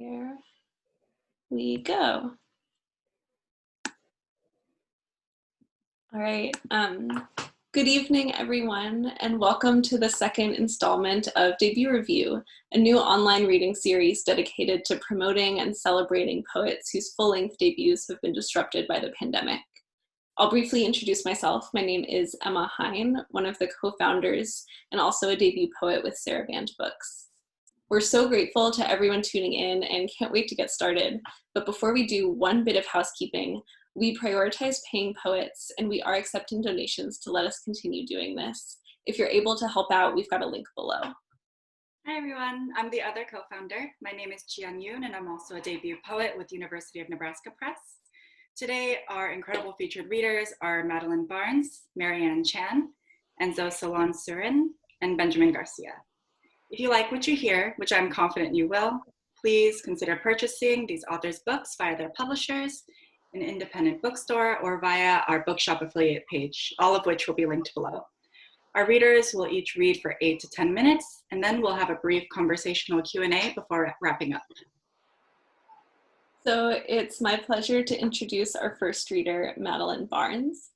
Here we go. All right. Good evening, everyone, and welcome to the second installment of Debut Revue, a new online reading series dedicated to promoting and celebrating poets whose full-length debuts have been disrupted by the pandemic. I'll briefly introduce myself. My name is Emma Hine, one of the co-founders and also a debut poet with Sarah Band Books. We're so grateful to everyone tuning in and can't wait to get started. But before we do, one bit of housekeeping. We prioritize paying poets and we are accepting donations to let us continue doing this. If you're able to help out, we've got a link below. Hi everyone, I'm the other co-founder. My name is Jian Yoon and I'm also a debut poet with University of Nebraska Press. Today, our incredible featured readers are Madeleine Barnes, Marianne Chan, Enzo Silon Surin, and Benjamin Garcia. If you like what you hear, which I'm confident you will, please consider purchasing these authors' books via their publishers, an independent bookstore, or via our bookshop affiliate page, all of which will be linked below. Our readers will each read for 8 to 10 minutes, and then we'll have a brief conversational Q&A before wrapping up. So it's my pleasure to introduce our first reader, Madeleine Barnes.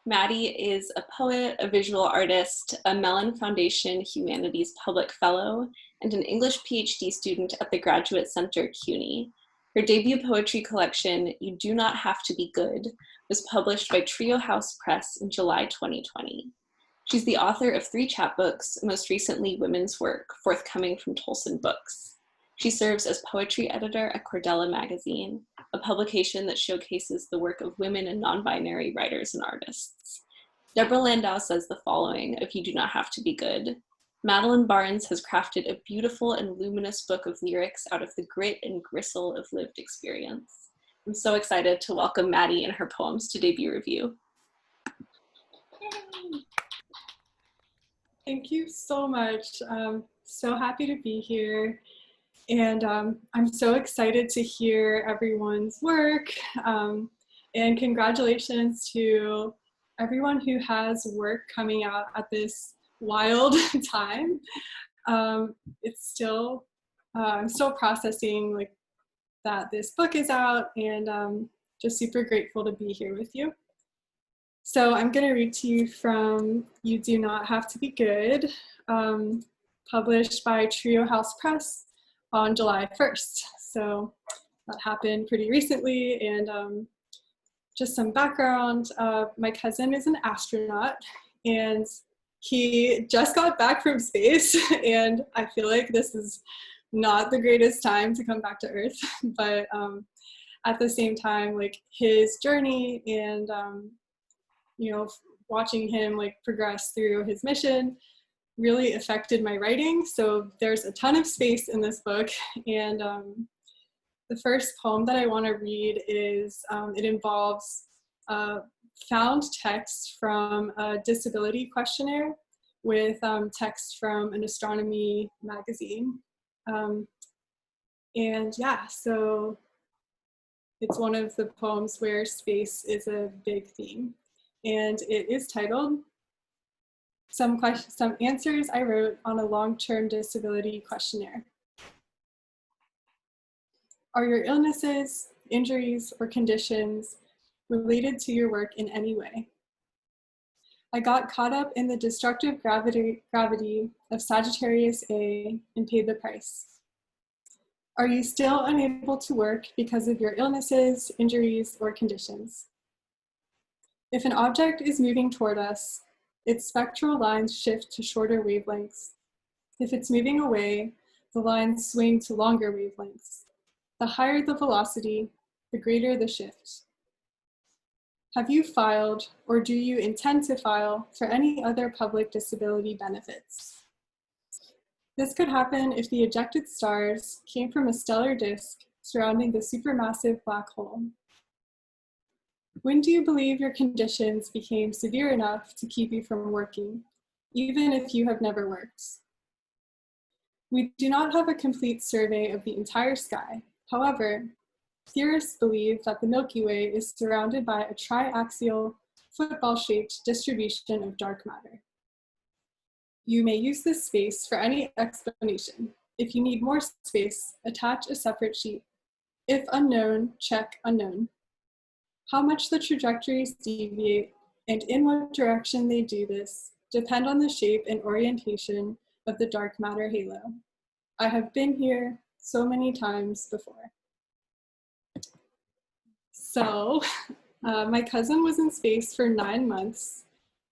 Maddie is a poet, a visual artist, a Mellon Foundation Humanities Public Fellow, and an English PhD student at the Graduate Center, CUNY. Her debut poetry collection, You Do Not Have to Be Good, was published by Trio House Press in July 2020. She's the author of 3 chapbooks, most recently Women's Work, forthcoming from Tolson Books. She serves as poetry editor at Cordella Magazine, a publication that showcases the work of women and non-binary writers and artists. Deborah Landau says the following of You Do Not Have to Be Good. Madeleine Barnes has crafted a beautiful and luminous book of lyrics out of the grit and gristle of lived experience. I'm so excited to welcome Maddie and her poems to Debut Revue. Thank you so much. I'm so happy to be here. And I'm so excited to hear everyone's work. And congratulations to everyone who has work coming out at this wild time. It's still, I'm still processing like that this book is out, and just super grateful to be here with you. So I'm gonna read to you from You Do Not Have to Be Good, published by Trio House Press on July 1st. So that happened pretty recently, and just some background. My cousin is an astronaut and he just got back from space, and I feel like this is not the greatest time to come back to Earth, but at the same time, like his journey and you know, watching him like progress through his mission really affected my writing. So there's a ton of space in this book, and the first poem that I want to read is, it involves found text from a disability questionnaire with text from an astronomy magazine. And yeah, so it's one of the poems where space is a big theme, and it is titled Some Answers I Wrote on a Long-Term Disability Questionnaire. Are your illnesses, injuries, or conditions related to your work in any way? I got caught up in the destructive gravity of Sagittarius A and paid the price. Are you still unable to work because of your illnesses, injuries, or conditions? If an object is moving toward us, its spectral lines shift to shorter wavelengths. If it's moving away, the lines swing to longer wavelengths. The higher the velocity, the greater the shift. Have you filed, or do you intend to file, for any other public disability benefits? This could happen if the ejected stars came from a stellar disk surrounding the supermassive black hole. When do you believe your conditions became severe enough to keep you from working, even if you have never worked? We do not have a complete survey of the entire sky. However, theorists believe that the Milky Way is surrounded by a triaxial, football-shaped distribution of dark matter. You may use this space for any explanation, If you need more space, attach a separate sheet. If unknown, check unknown. How much the trajectories deviate and in what direction they do this depend on the shape and orientation of the dark matter halo. I have been here so many times before. So my cousin was in space for 9 months,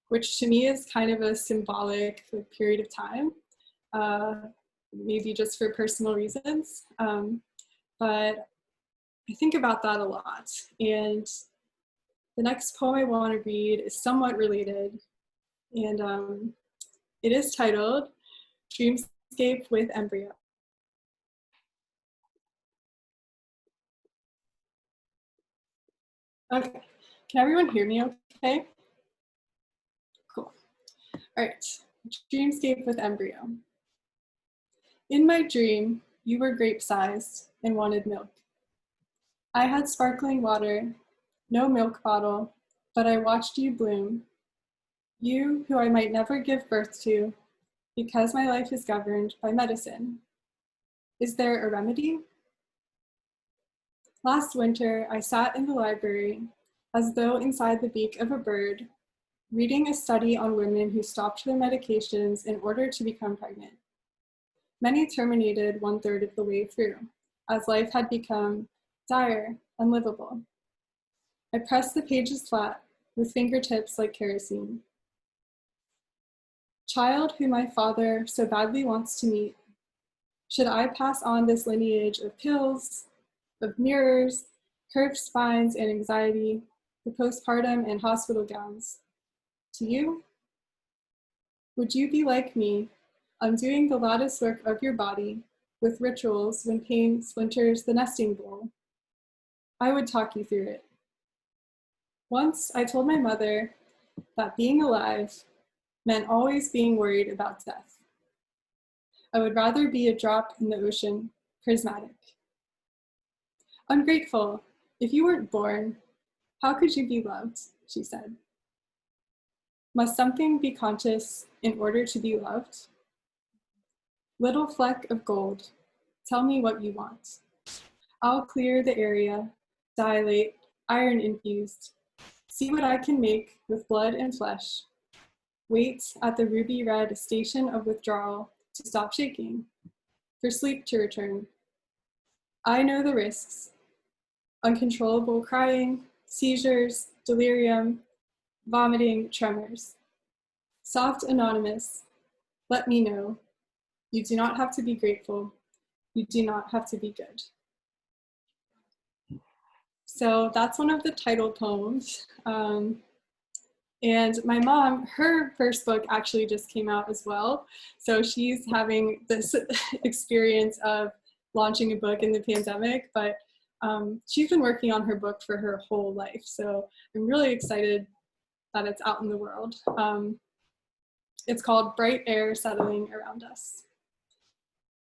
which to me is kind of a symbolic period of time, maybe just for personal reasons. But I think about that a lot. And the next poem I want to read is somewhat related. And it is titled Dreamscape with Embryo. Okay, can everyone hear me okay? Cool. All right, Dreamscape with Embryo. In my dream, you were grape-sized and wanted milk. I had sparkling water, no milk bottle, but I watched you bloom. You who I might never give birth to because my life is governed by medicine. Is there a remedy? Last winter, I sat in the library as though inside the beak of a bird, reading a study on women who stopped their medications in order to become pregnant. Many terminated 1/3 of the way through, as life had become dire, unlivable. I pressed the pages flat with fingertips like kerosene. Child who my father so badly wants to meet, should I pass on this lineage of pills, of mirrors, curved spines and anxiety, the postpartum and hospital gowns, to you? Would you be like me, undoing the lattice work of your body with rituals when pain splinters the nesting bowl? I would talk you through it. Once I told my mother that being alive meant always being worried about death. I would rather be a drop in the ocean, prismatic. Ungrateful, if you weren't born, how could you be loved, she said. Must something be conscious in order to be loved? Little fleck of gold, tell me what you want. I'll clear the area, dilate, iron infused, see what I can make with blood and flesh. Wait at the ruby red station of withdrawal to stop shaking, for sleep to return. I know the risks. Uncontrollable crying, seizures, delirium, vomiting, tremors. Soft anonymous, let me know. You do not have to be grateful. You do not have to be good. So that's one of the title poems. And my mom, her first book actually just came out as well. So she's having this experience of launching a book in the pandemic, but she's been working on her book for her whole life. So I'm really excited that it's out in the world. It's called Bright Air Settling Around Us.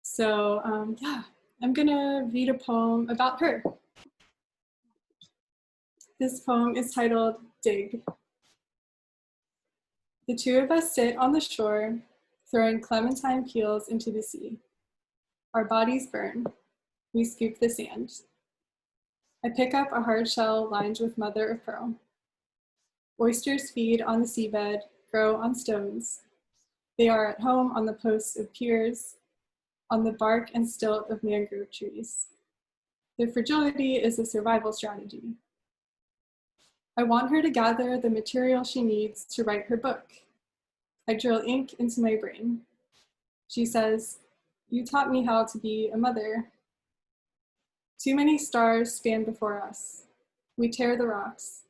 So yeah, I'm gonna read a poem about her. This poem is titled Dig. The two of us sit on the shore, throwing clementine peels into the sea. Our bodies burn. We scoop the sand. I pick up a hard shell lined with mother of pearl. Oysters feed on the seabed, grow on stones. They are at home on the posts of piers, on the bark and stilt of mangrove trees. Their fragility is a survival strategy. I want her to gather the material she needs to write her book. I drill ink into my brain. She says, "You taught me how to be a mother." Too many stars stand before us. We tear the rocks.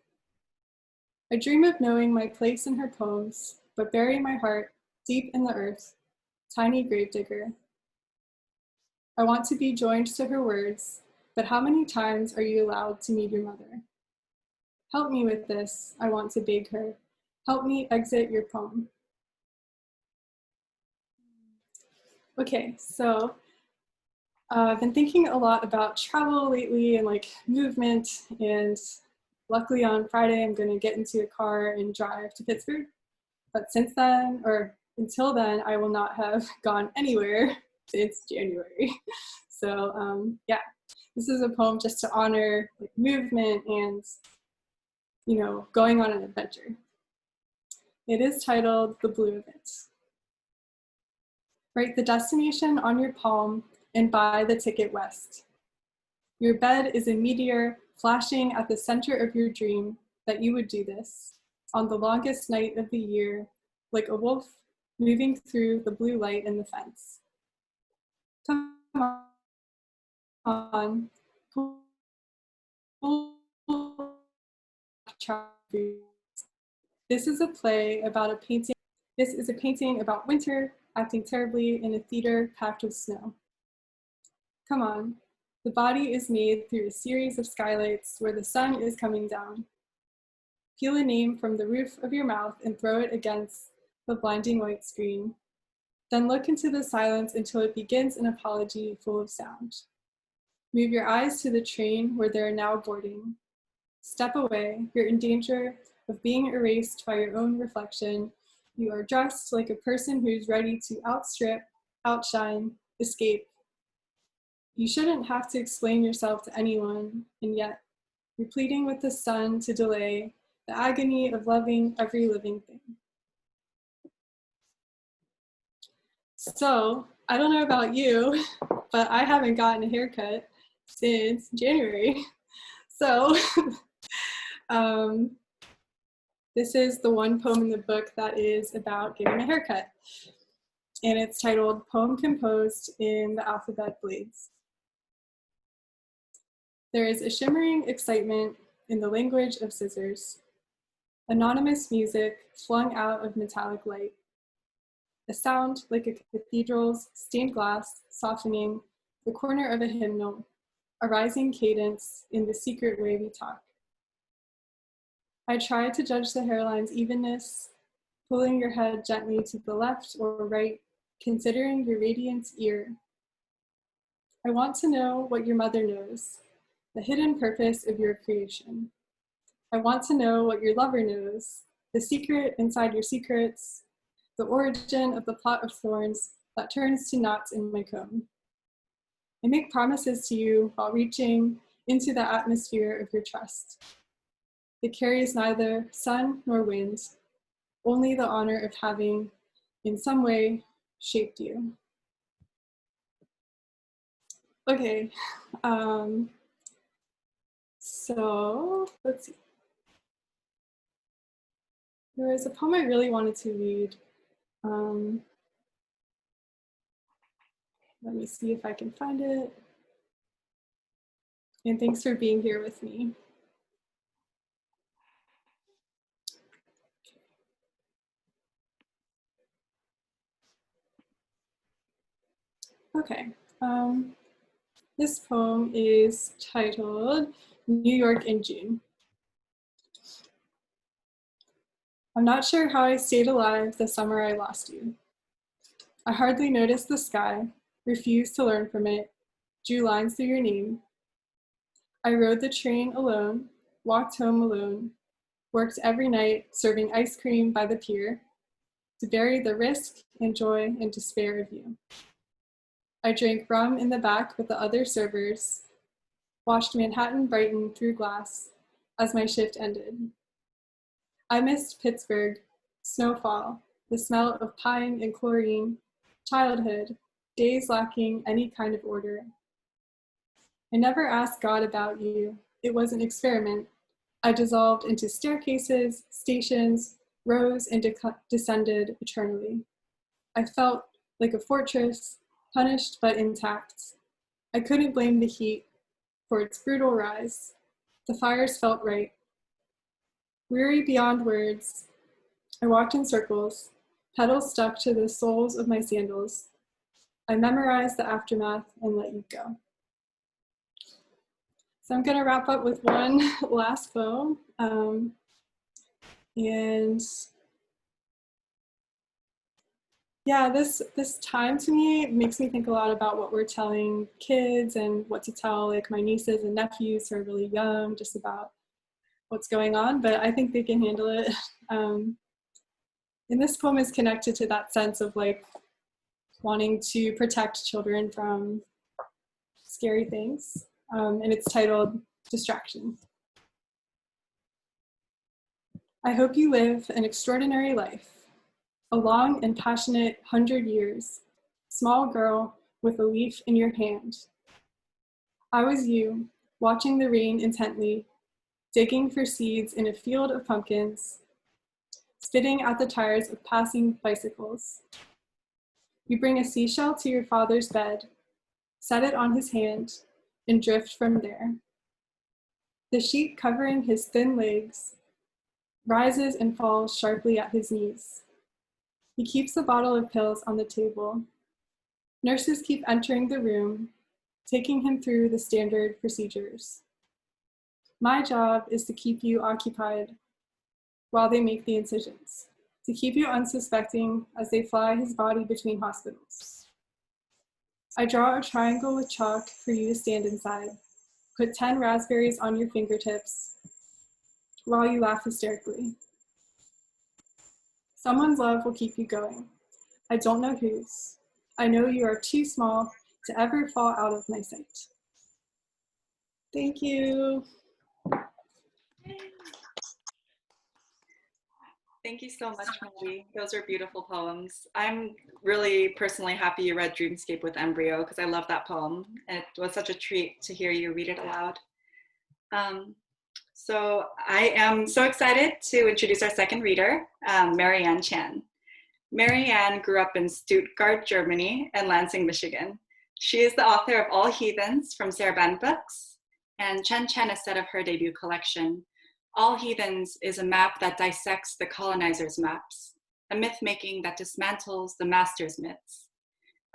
I dream of knowing my place in her poems, but bury my heart deep in the earth, tiny gravedigger. I want to be joined to her words, but how many times are you allowed to meet your mother? Help me with this, I want to beg her. Help me exit your poem. Okay, so I've been thinking a lot about travel lately and like movement, and luckily on Friday I'm going to get into a car and drive to Pittsburgh. But since then, or until then, I will not have gone anywhere since January. So yeah, this is a poem just to honor like, movement and, you know, going on an adventure. It is titled The Blue of It. Write the destination on your palm and buy the ticket west. Your bed is a meteor flashing at the center of your dream that you would do this on the longest night of the year, like a wolf moving through the blue light in the fence. Come on. This is a play about a painting. This is a painting about winter acting terribly in a theater packed with snow. Come on. The body is made through a series of skylights where the sun is coming down. Peel a name from the roof of your mouth and throw it against the blinding white screen. Then look into the silence until it begins an apology full of sound. Move your eyes to the train where they are now boarding. Step away. You're in danger of being erased by your own reflection. You are dressed like a person who is ready to outstrip, outshine, escape. You shouldn't have to explain yourself to anyone, and yet you're pleading with the sun to delay the agony of loving every living thing. So, I don't know about you, but I haven't gotten a haircut since January. So, this is the one poem in the book that is about getting a haircut. And it's titled Poem Composed in the Alphabet Blades. There is a shimmering excitement in the language of scissors. Anonymous music flung out of metallic light. A sound like a cathedral's stained glass softening the corner of a hymnal, a rising cadence in the secret way we talk. I try to judge the hairline's evenness, pulling your head gently to the left or right, considering your radiant ear. I want to know what your mother knows, the hidden purpose of your creation. I want to know what your lover knows, the secret inside your secrets, the origin of the plot of thorns that turns to knots in my comb. I make promises to you while reaching into the atmosphere of your trust. It carries neither sun nor wind, only the honor of having, in some way, shaped you. Okay, so let's see. There was a poem I really wanted to read. Let me see if I can find it. And thanks for being here with me. Okay, this poem is titled New York in June. I'm not sure how I stayed alive the summer I lost you. I hardly noticed the sky, refused to learn from it, drew lines through your name. I rode the train alone, walked home alone, worked every night serving ice cream by the pier to bury the risk and joy and despair of you. I drank rum in the back with the other servers, watched Manhattan brighten through glass as my shift ended. I missed Pittsburgh, snowfall, the smell of pine and chlorine, childhood, days lacking any kind of order. I never asked God about you. It was an experiment. I dissolved into staircases, stations, rose and descended eternally. I felt like a fortress, punished but intact. I couldn't blame the heat for its brutal rise. The fires felt right. Weary beyond words, I walked in circles, pedals stuck to the soles of my sandals. I memorized the aftermath and let you go. So I'm gonna wrap up with one last poem. And yeah, this time to me makes me think a lot about what we're telling kids and what to tell like my nieces and nephews who are really young, just about what's going on, but I think they can handle it. And this poem is connected to that sense of like wanting to protect children from scary things. And it's titled Distraction. I hope you live an extraordinary life, a long and passionate 100 years, small girl with a leaf in your hand. I was you, watching the rain intently, digging for seeds in a field of pumpkins, spitting at the tires of passing bicycles. You bring a seashell to your father's bed, set it on his hand, and drift from there. The sheet covering his thin legs rises and falls sharply at his knees. He keeps the bottle of pills on the table. Nurses keep entering the room, taking him through the standard procedures. My job is to keep you occupied while they make the incisions, to keep you unsuspecting as they fly his body between hospitals. I draw a triangle with chalk for you to stand inside, put 10 raspberries on your fingertips while you laugh hysterically. Someone's love will keep you going. I don't know whose. I know you are too small to ever fall out of my sight. Thank you. Thank you so much, Maddie. Those are beautiful poems. I'm really personally happy you read Dreamscape with Embryo because I love that poem. It was such a treat to hear you read it aloud. So I am so excited to introduce our second reader, Marianne Chan. Marianne grew up in Stuttgart, Germany, and Lansing, Michigan. She is the author of All Heathens from Sarabande Books, and Chen Chen is set of her debut collection. All Heathens is a map that dissects the colonizers' maps, a myth-making that dismantles the master's myths,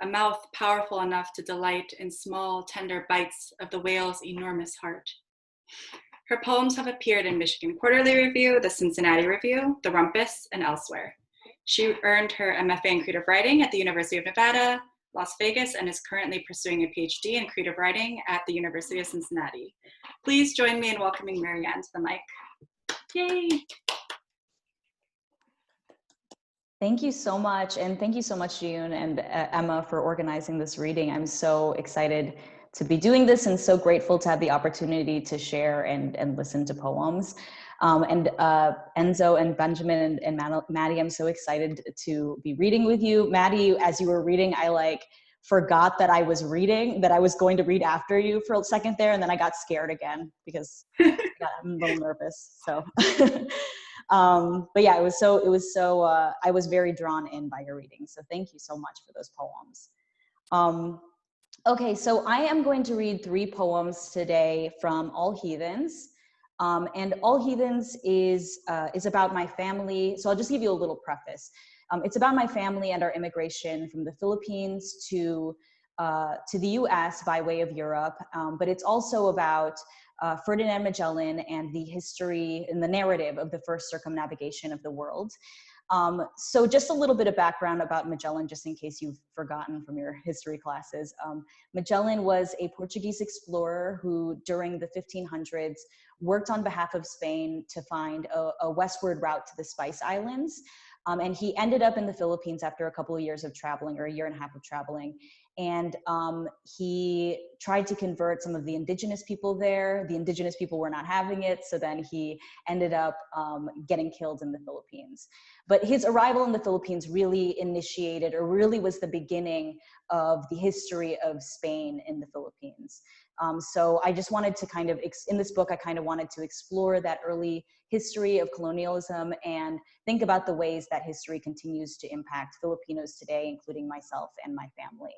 a mouth powerful enough to delight in small, tender bites of the whale's enormous heart. Her poems have appeared in Michigan Quarterly Review, the Cincinnati Review, the Rumpus, and elsewhere. She earned her MFA in creative writing at the University of Nevada, Las Vegas, and is currently pursuing a PhD in creative writing at the University of Cincinnati. Please join me in welcoming Marianne to the mic. Yay! Thank you so much, and thank you so much, Jiyun and Emma, for organizing this reading. I'm so excited to be doing this and so grateful to have the opportunity to share and listen to poems. Enzo and Benjamin and Maddie, I'm so excited to be reading with you. Maddie, as you were reading, I forgot that I was reading, that I was going to read after you for a second there, and then I got scared again because I'm a little nervous. So, but yeah, I was very drawn in by your reading. So thank you so much for those poems. Okay, so I am going to read 3 poems today from All Heathens. And All Heathens is about my family. So I'll just give you a little preface. It's about my family and our immigration from the Philippines to the US by way of Europe. But it's also about Ferdinand Magellan and the history and the narrative of the first circumnavigation of the world. So just a little bit of background about Magellan, just in case you've forgotten from your history classes. Magellan was a Portuguese explorer who, during the 1500s, worked on behalf of Spain to find a westward route to the Spice Islands. And he ended up in the Philippines after a couple of years of traveling, or a year and a half of traveling. And he tried to convert some of the indigenous people there. The indigenous people were not having it, so then he ended up getting killed in the Philippines. But his arrival in the Philippines really initiated, or really was the beginning of the history of Spain in the Philippines. So I just wanted to kind of, in this book, I kind of wanted to explore that early history of colonialism and think about the ways that history continues to impact Filipinos today, including myself and my family.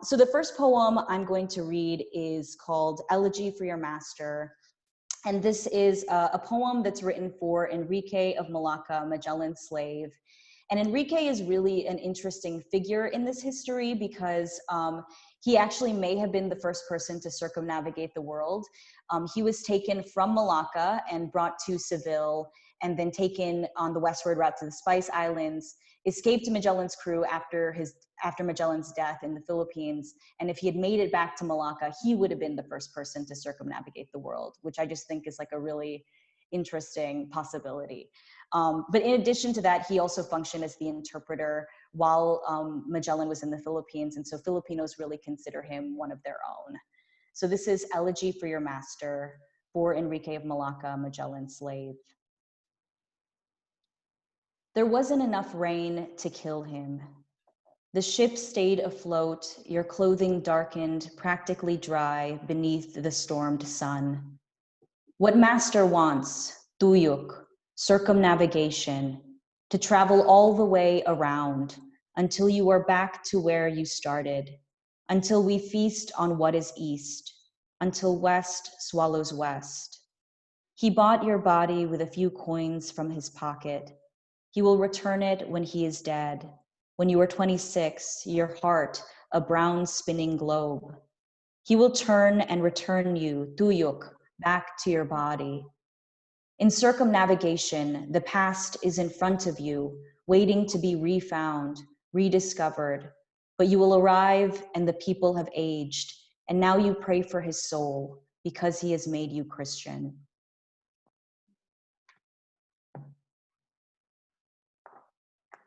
So the first poem I'm going to read is called Elegy for Your Master. And this is a poem that's written for Enrique of Malacca, Magellan's slave. And Enrique is really an interesting figure in this history because he actually may have been the first person to circumnavigate the world. He was taken from Malacca and brought to Seville, and then taken on the westward route to the Spice Islands, escaped Magellan's crew after Magellan's death in the Philippines. And if he had made it back to Malacca, he would have been the first person to circumnavigate the world, which I just think is like a really interesting possibility. But in addition to that, he also functioned as the interpreter while Magellan was in the Philippines. And so Filipinos really consider him one of their own. So this is Elegy for Your Master for Enrique of Malacca, Magellan's slave. There wasn't enough rain to kill him. The ship stayed afloat, your clothing darkened, practically dry beneath the stormed sun. What master wants, tuyuk, circumnavigation, to travel all the way around until you are back to where you started, until we feast on what is east, until west swallows west. He bought your body with a few coins from his pocket. He will return it when he is dead. When you are 26, your heart a brown spinning globe. He will turn and return you, tuyuk, back to your body. In circumnavigation, the past is in front of you, waiting to be refound, rediscovered. But you will arrive and the people have aged, and now you pray for his soul because he has made you Christian.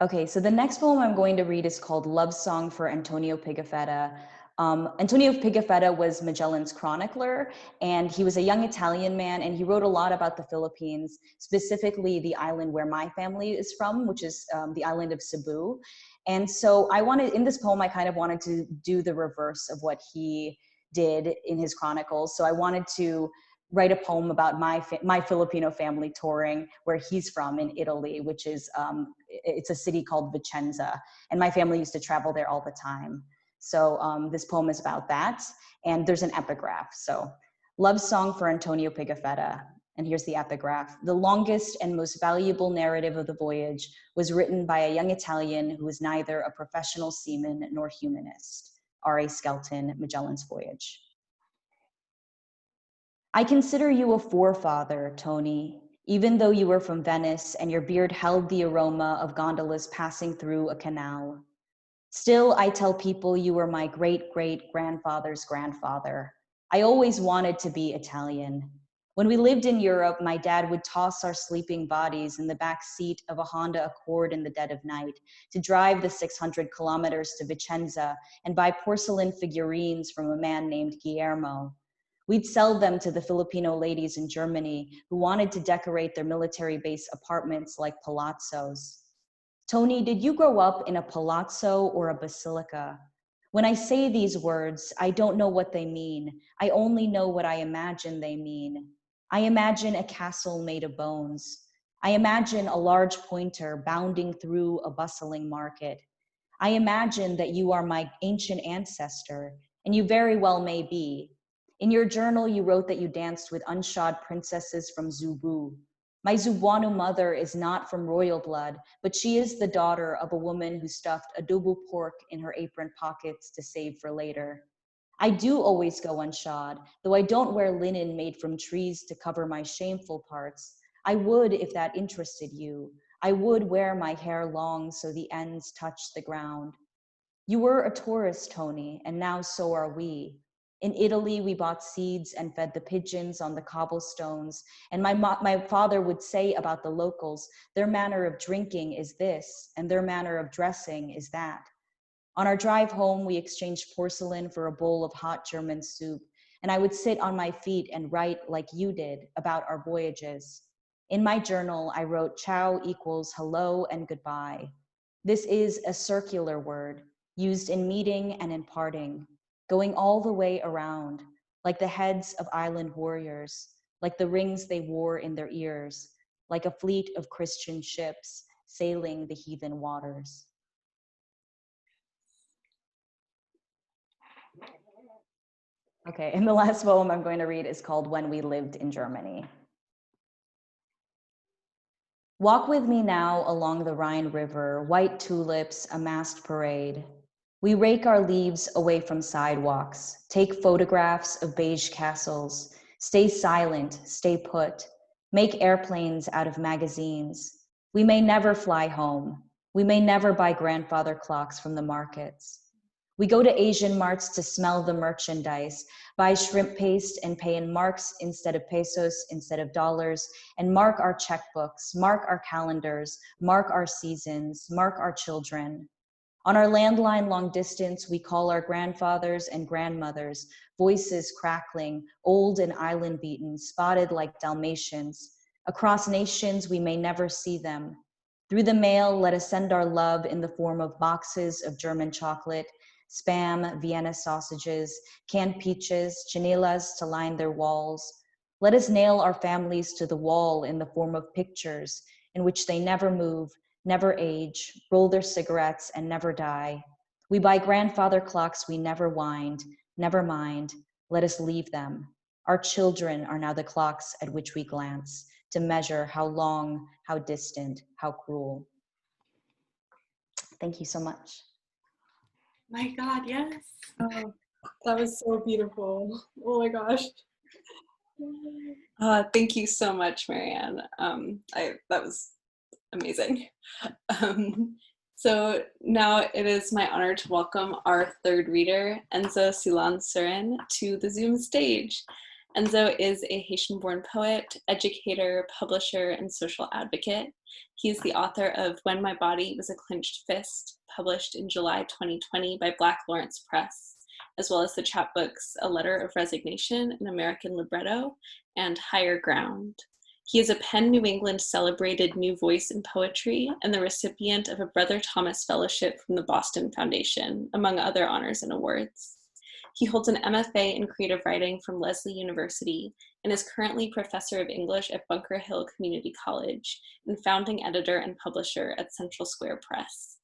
Okay, so the next poem I'm going to read is called Love Song for Antonio Pigafetta. Antonio Pigafetta was Magellan's chronicler, and he was a young Italian man, and he wrote a lot about the Philippines, specifically the island where my family is from, which is the island of Cebu. And so in this poem, I kind of wanted to do the reverse of what he did in his chronicles. So I wanted to write a poem about my Filipino family touring where he's from in Italy, which is, it's a city called Vicenza. And my family used to travel there all the time. So this poem is about that. And there's an epigraph. So Love Song for Antonio Pigafetta. And here's the epigraph. The longest and most valuable narrative of the voyage was written by a young Italian who was neither a professional seaman nor humanist. R.A. Skelton, Magellan's Voyage. I consider you a forefather, Tony, even though you were from Venice and your beard held the aroma of gondolas passing through a canal. Still, I tell people you were my great-great-grandfather's grandfather. I always wanted to be Italian. When we lived in Europe, my dad would toss our sleeping bodies in the back seat of a Honda Accord in the dead of night to drive the 600 kilometers to Vicenza and buy porcelain figurines from a man named Guillermo. We'd sell them to the Filipino ladies in Germany who wanted to decorate their military base apartments like palazzos. Tony, did you grow up in a palazzo or a basilica? When I say these words, I don't know what they mean. I only know what I imagine they mean. I imagine a castle made of bones. I imagine a large pointer bounding through a bustling market. I imagine that you are my ancient ancestor, and you very well may be. In your journal, you wrote that you danced with unshod princesses from Zubu. My Zubuano mother is not from royal blood, but she is the daughter of a woman who stuffed adobo pork in her apron pockets to save for later. I do always go unshod, though I don't wear linen made from trees to cover my shameful parts. I would if that interested you. I would wear my hair long so the ends touch the ground. You were a tourist, Tony, and now so are we. In Italy, we bought seeds and fed the pigeons on the cobblestones. And my father would say about the locals, their manner of drinking is this, and their manner of dressing is that. On our drive home, we exchanged porcelain for a bowl of hot German soup. And I would sit on my feet and write like you did about our voyages. In my journal, I wrote ciao equals hello and goodbye. This is a circular word used in meeting and in parting, going all the way around, like the heads of island warriors, like the rings they wore in their ears, like a fleet of Christian ships sailing the heathen waters. Okay, and the last poem I'm going to read is called When We Lived in Germany. Walk with me now along the Rhine River, white tulips, a massed parade. We rake our leaves away from sidewalks, take photographs of beige castles, stay silent, stay put, make airplanes out of magazines. We may never fly home. We may never buy grandfather clocks from the markets. We go to Asian marts to smell the merchandise, buy shrimp paste and pay in marks instead of pesos, instead of dollars, and mark our checkbooks, mark our calendars, mark our seasons, mark our children. On our landline long distance, we call our grandfathers and grandmothers, voices crackling, old and island beaten, spotted like Dalmatians. Across nations, we may never see them. Through the mail, let us send our love in the form of boxes of German chocolate, Spam, Vienna sausages, canned peaches, chinelas to line their walls. Let us nail our families to the wall in the form of pictures in which they never move, never age, roll their cigarettes, and never die. We buy grandfather clocks we never wind, never mind, let us leave them. Our children are now the clocks at which we glance to measure how long, how distant, how cruel. Thank you so much. My God, yes. Oh, that was so beautiful. Oh my gosh. Thank you so much, Marianne. That was amazing. So now it is my honor to welcome our third reader, Enzo Silon Surin, to the Zoom stage. Enzo is a Haitian-born poet, educator, publisher, and social advocate. He is the author of When My Body Was a Clinched Fist, published in July 2020 by Black Lawrence Press, as well as the chapbooks A Letter of Resignation, An American Libretto, and Higher Ground. He is a Penn New England celebrated new voice in poetry and the recipient of a Brother Thomas Fellowship from the Boston Foundation, among other honors and awards. He holds an MFA in creative writing from Lesley University and is currently professor of English at Bunker Hill Community College and founding editor and publisher at Central Square Press.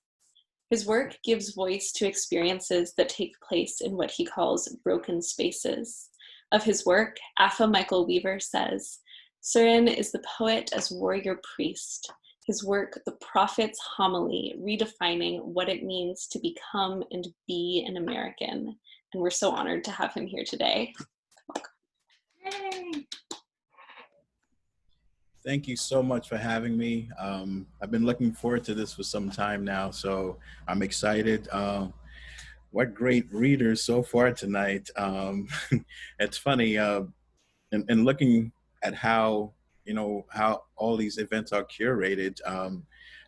His work gives voice to experiences that take place in what he calls broken spaces. Of his work, Afa Michael Weaver says, Surin is the poet as warrior priest. His work, The Prophet's Homily, redefining what it means to become and be an American. And we're so honored to have him here today. Yay. Thank you so much for having me. I've been looking forward to this for some time now, so I'm excited. What great readers so far tonight. It's funny, in looking at how all these events are curated.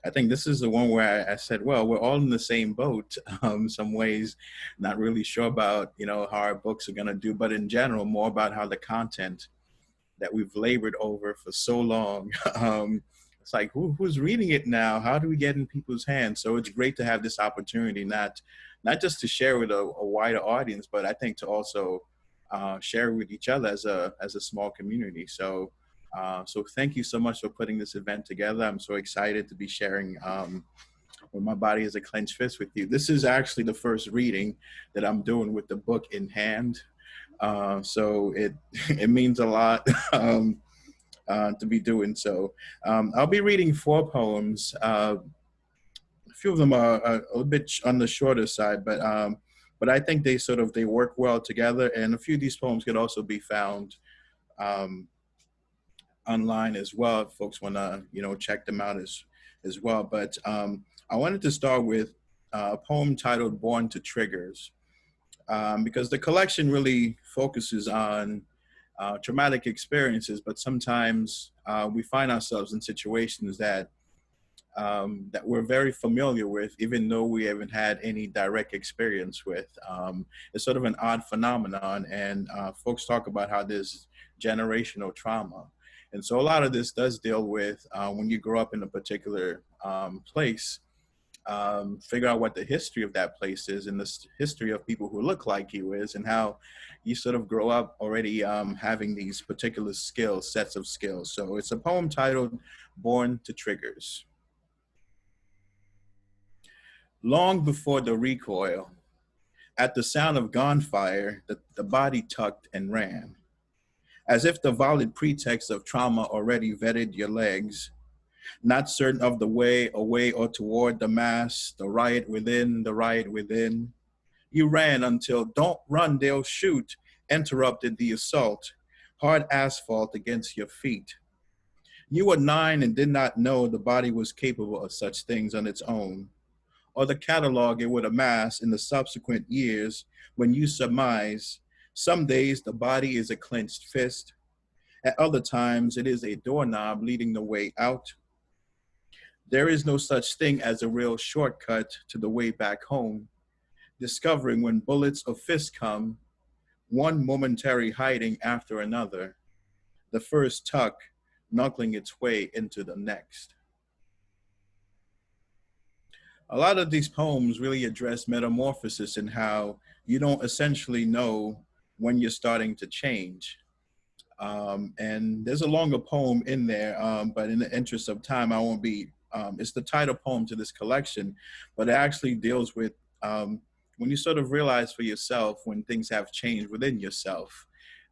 I think this is the one where I said, well, we're all in the same boat. Some ways, not really sure about how our books are going to do, but in general, more about how the content that we've labored over for so long. It's like, who's reading it now? How do we get in people's hands? So it's great to have this opportunity, not just to share with a wider audience, but I think to also share with each other as a small community. So thank you so much for putting this event together. I'm so excited to be sharing When My Body Is a Clenched Fist with you. This is actually the first reading that I'm doing with the book in hand. So it means a lot to be doing so. I'll be reading 4 poems. A few of them are a bit on the shorter side, but I think they work well together. And a few of these poems could also be found online as well if folks want to check them out as well. But I wanted to start with a poem titled Born to Triggers, because the collection really focuses on traumatic experiences, but sometimes we find ourselves in situations that we're very familiar with, even though we haven't had any direct experience with. It's sort of an odd phenomenon, and folks talk about how there's generational trauma. And so a lot of this does deal with when you grow up in a particular place, figure out what the history of that place is and the history of people who look like you is, and how you sort of grow up already having these particular sets of skills. So it's a poem titled Born to Triggers. Long before the recoil, at the sound of gunfire, the body tucked and ran, as if the valid pretext of trauma already vetted your legs, not certain of the way away or toward the mass, the riot within, the riot within. You ran until don't run, they'll shoot, interrupted the assault, hard asphalt against your feet. You were 9 and did not know the body was capable of such things on its own. or the catalog it would amass in the subsequent years when you surmise some days the body is a clenched fist, at other times it is a doorknob leading the way out. There is no such thing as a real shortcut to the way back home, discovering when bullets of fist come, one momentary hiding after another, the first tuck knuckling its way into the next. A lot of these poems really address metamorphosis and how you don't essentially know when you're starting to change. And there's a longer poem in there, but in the interest of time, I won't be, it's the title poem to this collection, but it actually deals with when you sort of realize for yourself when things have changed within yourself.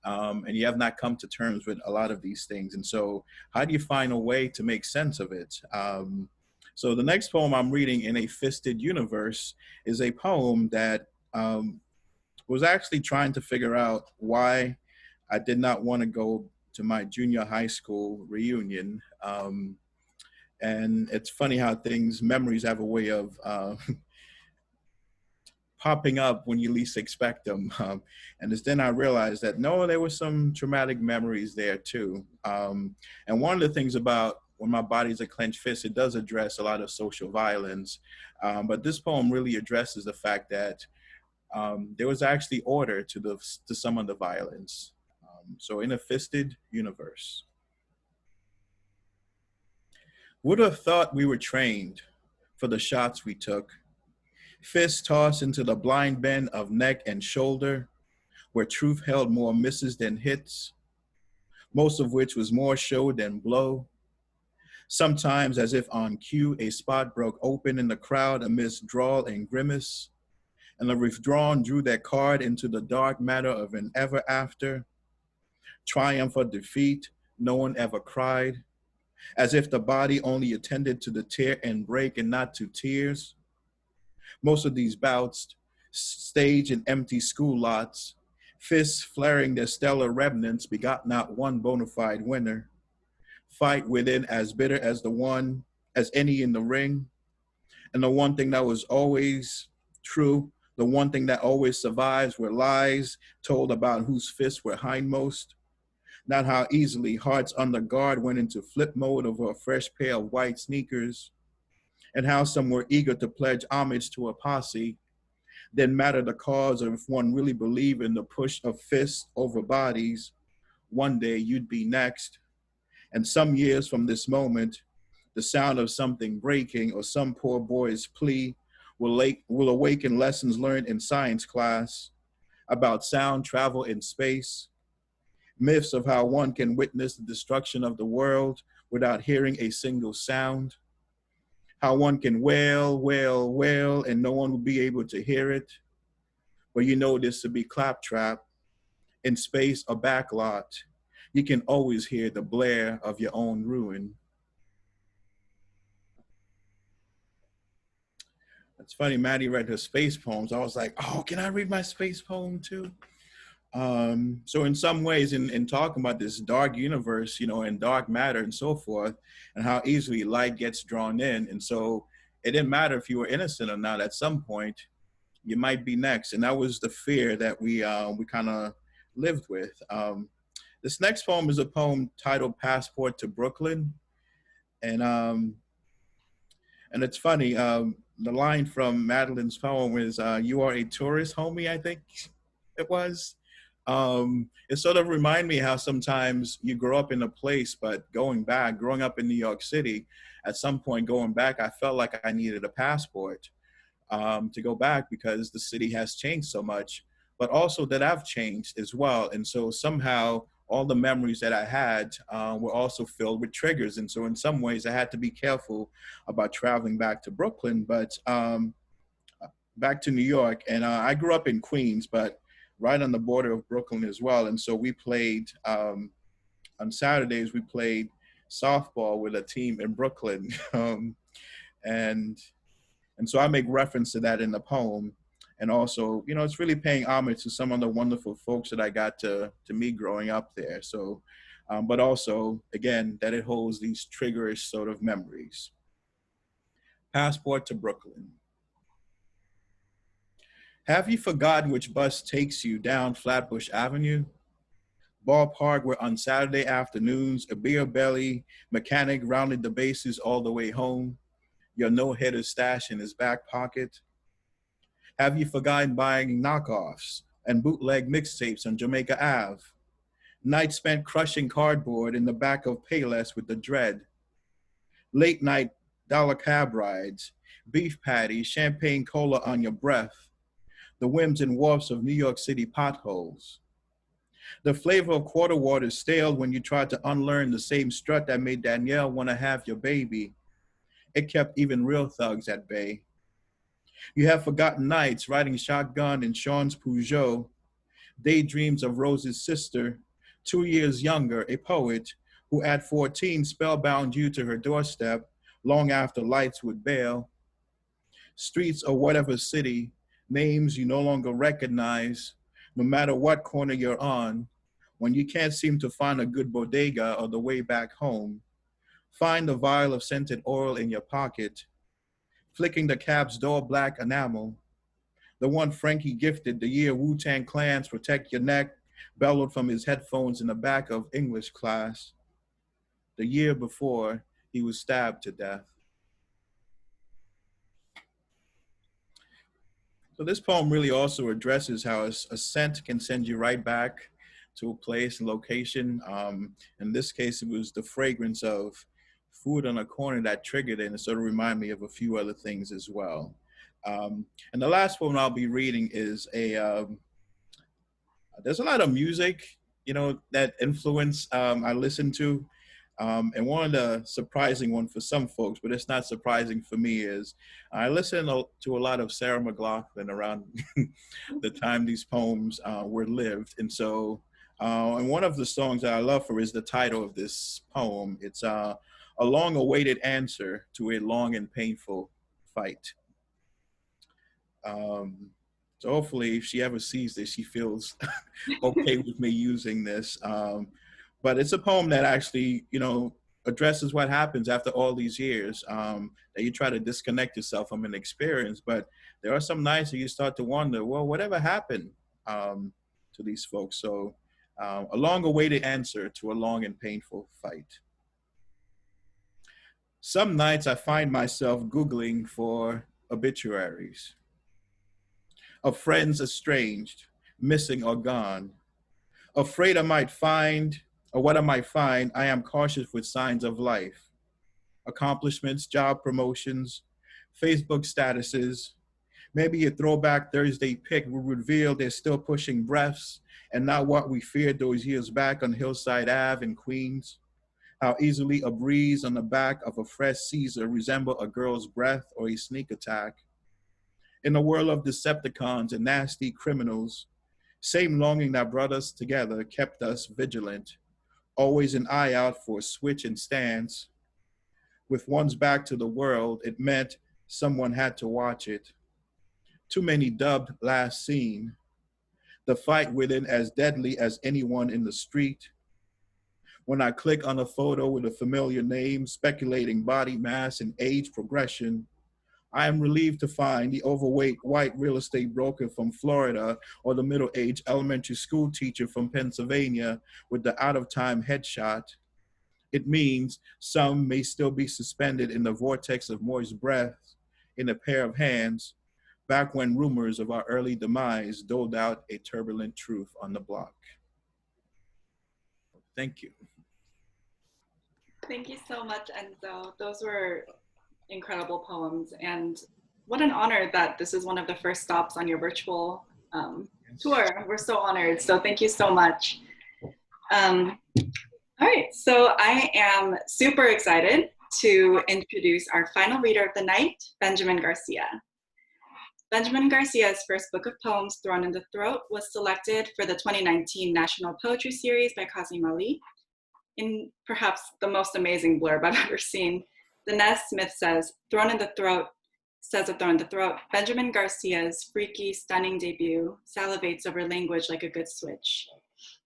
And you have not come to terms with a lot of these things. And so how do you find a way to make sense of it? So the next poem I'm reading in A Fisted Universe is a poem that was actually trying to figure out why I did not want to go to my junior high school reunion. And it's funny how memories have a way of popping up when you least expect them. And it's then I realized that no, there were some traumatic memories there too. And one of the things about When My Body's a Clenched Fist, it does address a lot of social violence. But this poem really addresses the fact that there was actually order to some of the violence. So in A Fisted Universe. Would have thought we were trained for the shots we took. Fists tossed into the blind bend of neck and shoulder, where truth held more misses than hits, most of which was more show than blow. Sometimes, as if on cue, a spot broke open in the crowd amidst drawl and grimace, and the withdrawn drew their card into the dark matter of an ever after. Triumph or defeat, no one ever cried, as if the body only attended to the tear and break and not to tears. Most of these bouts stage in empty school lots, fists flaring their stellar remnants begot not one bona fide winner. Fight within as bitter as any in the ring. And the one thing that was always true, the one thing that always survives were lies told about whose fists were hindmost. Not how easily hearts under guard went into flip mode over a fresh pair of white sneakers, and how some were eager to pledge homage to a posse. Didn't matter the cause, or if one really believed in the push of fists over bodies, one day you'd be next. And some years from this moment, the sound of something breaking or some poor boy's plea will awaken lessons learned in science class about sound travel in space, myths of how one can witness the destruction of the world without hearing a single sound, how one can wail, wail, wail, and no one will be able to hear it. But you know this to be claptrap. In space or backlot, you can always hear the blare of your own ruin. It's funny, Maddie read her space poems. I was like, oh, can I read my space poem too? So in some ways, in talking about this dark universe, and dark matter and so forth, and how easily light gets drawn in. And so it didn't matter if you were innocent or not, at some point, you might be next. And that was the fear that we kind of lived with. This next poem is a poem titled Passport to Brooklyn. And it's funny, the line from Madeleine's poem is, you are a tourist, homie, I think it was. It sort of reminded me how sometimes you grow up in a place, but growing up in New York City, at some point going back, I felt like I needed a passport to go back because the city has changed so much, but also that I've changed as well. And so somehow all the memories that I had were also filled with triggers. And so in some ways I had to be careful about traveling back to Brooklyn, but back to New York. And I grew up in Queens, but right on the border of Brooklyn as well. And so we played, on Saturdays, we played softball with a team in Brooklyn. And so I make reference to that in the poem. And also, it's really paying homage to some of the wonderful folks that I got to meet growing up there. So, but also, again, that it holds these triggerish sort of memories. Passport to Brooklyn. Have you forgotten which bus takes you down Flatbush Avenue? Ballpark where on Saturday afternoons, a beer belly mechanic rounded the bases all the way home, your no-hitter stash in his back pocket? Have you forgotten buying knockoffs and bootleg mixtapes on Jamaica Ave? Nights spent crushing cardboard in the back of Payless with the dread. Late night dollar cab rides, beef patties, champagne cola on your breath, the whims and warps of New York City potholes. The flavor of quarter water stale when you tried to unlearn the same strut that made Danielle want to have your baby. It kept even real thugs at bay. You have forgotten nights riding shotgun in Sean's Peugeot, daydreams of Rose's sister, 2 years younger, a poet, who at 14 spellbound you to her doorstep long after lights would bail. Streets of whatever city, names you no longer recognize, no matter what corner you're on, when you can't seem to find a good bodega or the way back home, find the vial of scented oil in your pocket, flicking the cab's door black enamel, the one Frankie gifted the year Wu-Tang Clan's Protect Your Neck bellowed from his headphones in the back of English class, the year before he was stabbed to death. So this poem really also addresses how a scent can send you right back to a place and location. In this case, it was the fragrance of food on a corner that triggered it, and it sort of reminded me of a few other things as well. And the last poem I'll be reading is there's a lot of music, you know, that influence I listen to. And one of the surprising one for some folks, but it's not surprising for me, is I listen to a lot of Sarah McLachlan around the time these poems were lived. And so, and one of the songs that I love for is the title of this poem. It's a long-awaited answer to a long and painful fight. So hopefully if she ever sees this, she feels okay with me using this. But it's a poem that actually, you know, addresses what happens after all these years, that you try to disconnect yourself from an experience. But there are some nights that you start to wonder, well, whatever happened to these folks? So a long-awaited answer to a long and painful fight. Some nights I find myself Googling for obituaries of friends estranged, missing or gone. Afraid I might find, or what I might find, I am cautious with signs of life. Accomplishments, job promotions, Facebook statuses. Maybe a throwback Thursday pic will reveal they're still pushing breaths and not what we feared those years back on Hillside Ave in Queens. How easily a breeze on the back of a fresh Caesar resemble a girl's breath or a sneak attack. In a world of Decepticons and nasty criminals, same longing that brought us together kept us vigilant, always an eye out for a switch and stance. With one's back to the world, it meant someone had to watch it. Too many dubbed last seen. The fight within as deadly as anyone in the street. When I click on a photo with a familiar name, speculating body mass and age progression, I am relieved to find the overweight white real estate broker from Florida or the middle-aged elementary school teacher from Pennsylvania with the out-of-time headshot. It means some may still be suspended in the vortex of moist breath in a pair of hands, back when rumors of our early demise doled out a turbulent truth on the block. Thank you. Thank you so much, Enzo. Those were incredible poems, and what an honor that this is one of the first stops on your virtual tour. We're so honored, so thank you so much. All right, so I am super excited to introduce our final reader of the night, Benjamin Garcia. Benjamin Garcia's first book of poems, Thrown in the Throat, was selected for the 2019 National Poetry Series by Kazim Ali. In perhaps the most amazing blurb I've ever seen, Dinesh Smith says, Thrown in the Throat, Benjamin Garcia's freaky, stunning debut salivates over language like a good switch.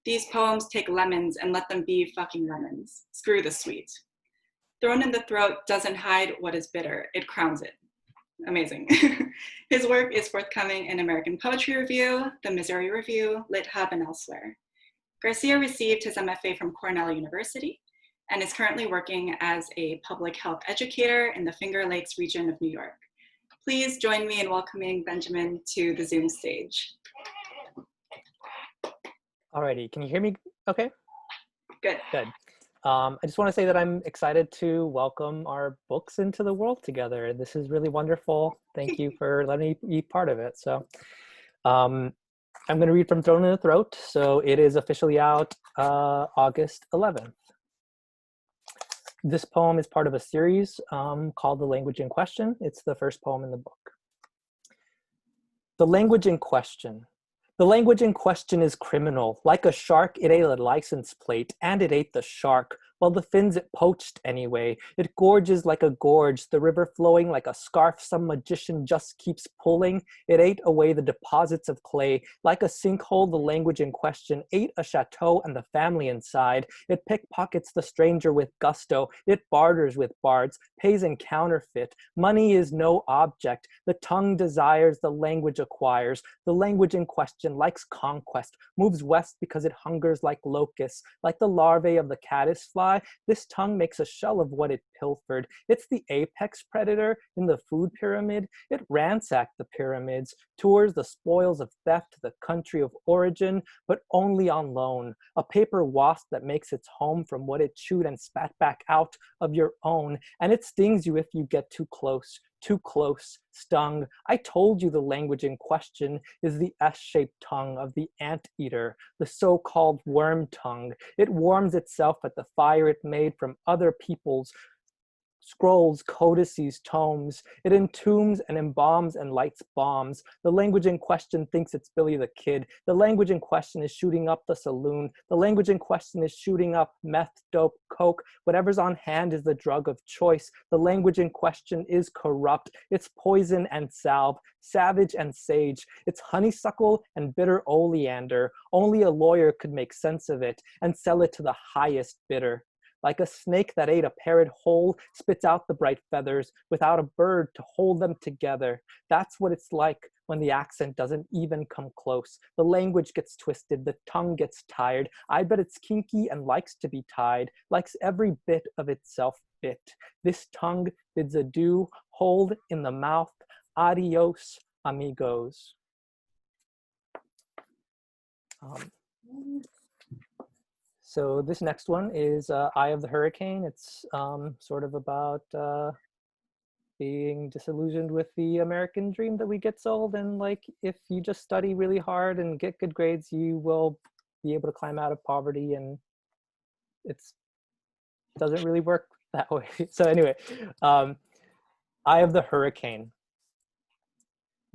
These poems take lemons and let them be fucking lemons. Screw the sweet. Thrown in the Throat doesn't hide what is bitter, it crowns it. Amazing. His work is forthcoming in American Poetry Review, the Missouri Review, Lit Hub, and elsewhere. Garcia received his MFA from Cornell University and is currently working as a public health educator in the Finger Lakes region of New York. Please join me in welcoming Benjamin to the Zoom stage. Alrighty, can you hear me okay? Good. Good. I just want to say that I'm excited to welcome our books into the world together. This is really wonderful. Thank you for letting me be part of it. So I'm going to read from Thrown in the Throat. So it is officially out August 11th. This poem is part of a series called The Language in Question. It's the first poem in the book. The language in question. The language in question is criminal. Like a shark, it ate a license plate, and it ate the shark. Well, the fins it poached anyway. It gorges like a gorge, the river flowing like a scarf some magician just keeps pulling. It ate away the deposits of clay. Like a sinkhole, the language in question ate a chateau and the family inside. It pickpockets the stranger with gusto. It barters with bards, pays in counterfeit. Money is no object. The tongue desires, the language acquires. The language in question likes conquest, moves west because it hungers like locusts. Like the larvae of the caddisfly, this tongue makes a shell of what it pilfered. It's the apex predator in the food pyramid. It ransacked the pyramids, tours the spoils of theft to the country of origin, but only on loan. A paper wasp that makes its home from what it chewed and spat back out of your own. And it stings you if you get too close. Too close, stung. I told you the language in question is the S-shaped tongue of the anteater, the so-called worm tongue. It warms itself at the fire it made from other people's scrolls, codices, tomes. It entombs and embalms and lights bombs. The language in question thinks it's Billy the Kid. The language in question is shooting up the saloon. The language in question is shooting up meth, dope, coke. Whatever's on hand is the drug of choice. The language in question is corrupt. It's poison and salve, savage and sage. It's honeysuckle and bitter oleander. Only a lawyer could make sense of it and sell it to the highest bidder. Like a snake that ate a parrot whole, spits out the bright feathers without a bird to hold them together. That's what it's like when the accent doesn't even come close. The language gets twisted, the tongue gets tired. I bet it's kinky and likes to be tied, likes every bit of itself bit. This tongue bids adieu, hold in the mouth. Adios, amigos. So this next one is Eye of the Hurricane. It's sort of about being disillusioned with the American dream that we get sold. And like, if you just study really hard and get good grades, you will be able to climb out of poverty. And it doesn't really work that way. So anyway, Eye of the Hurricane.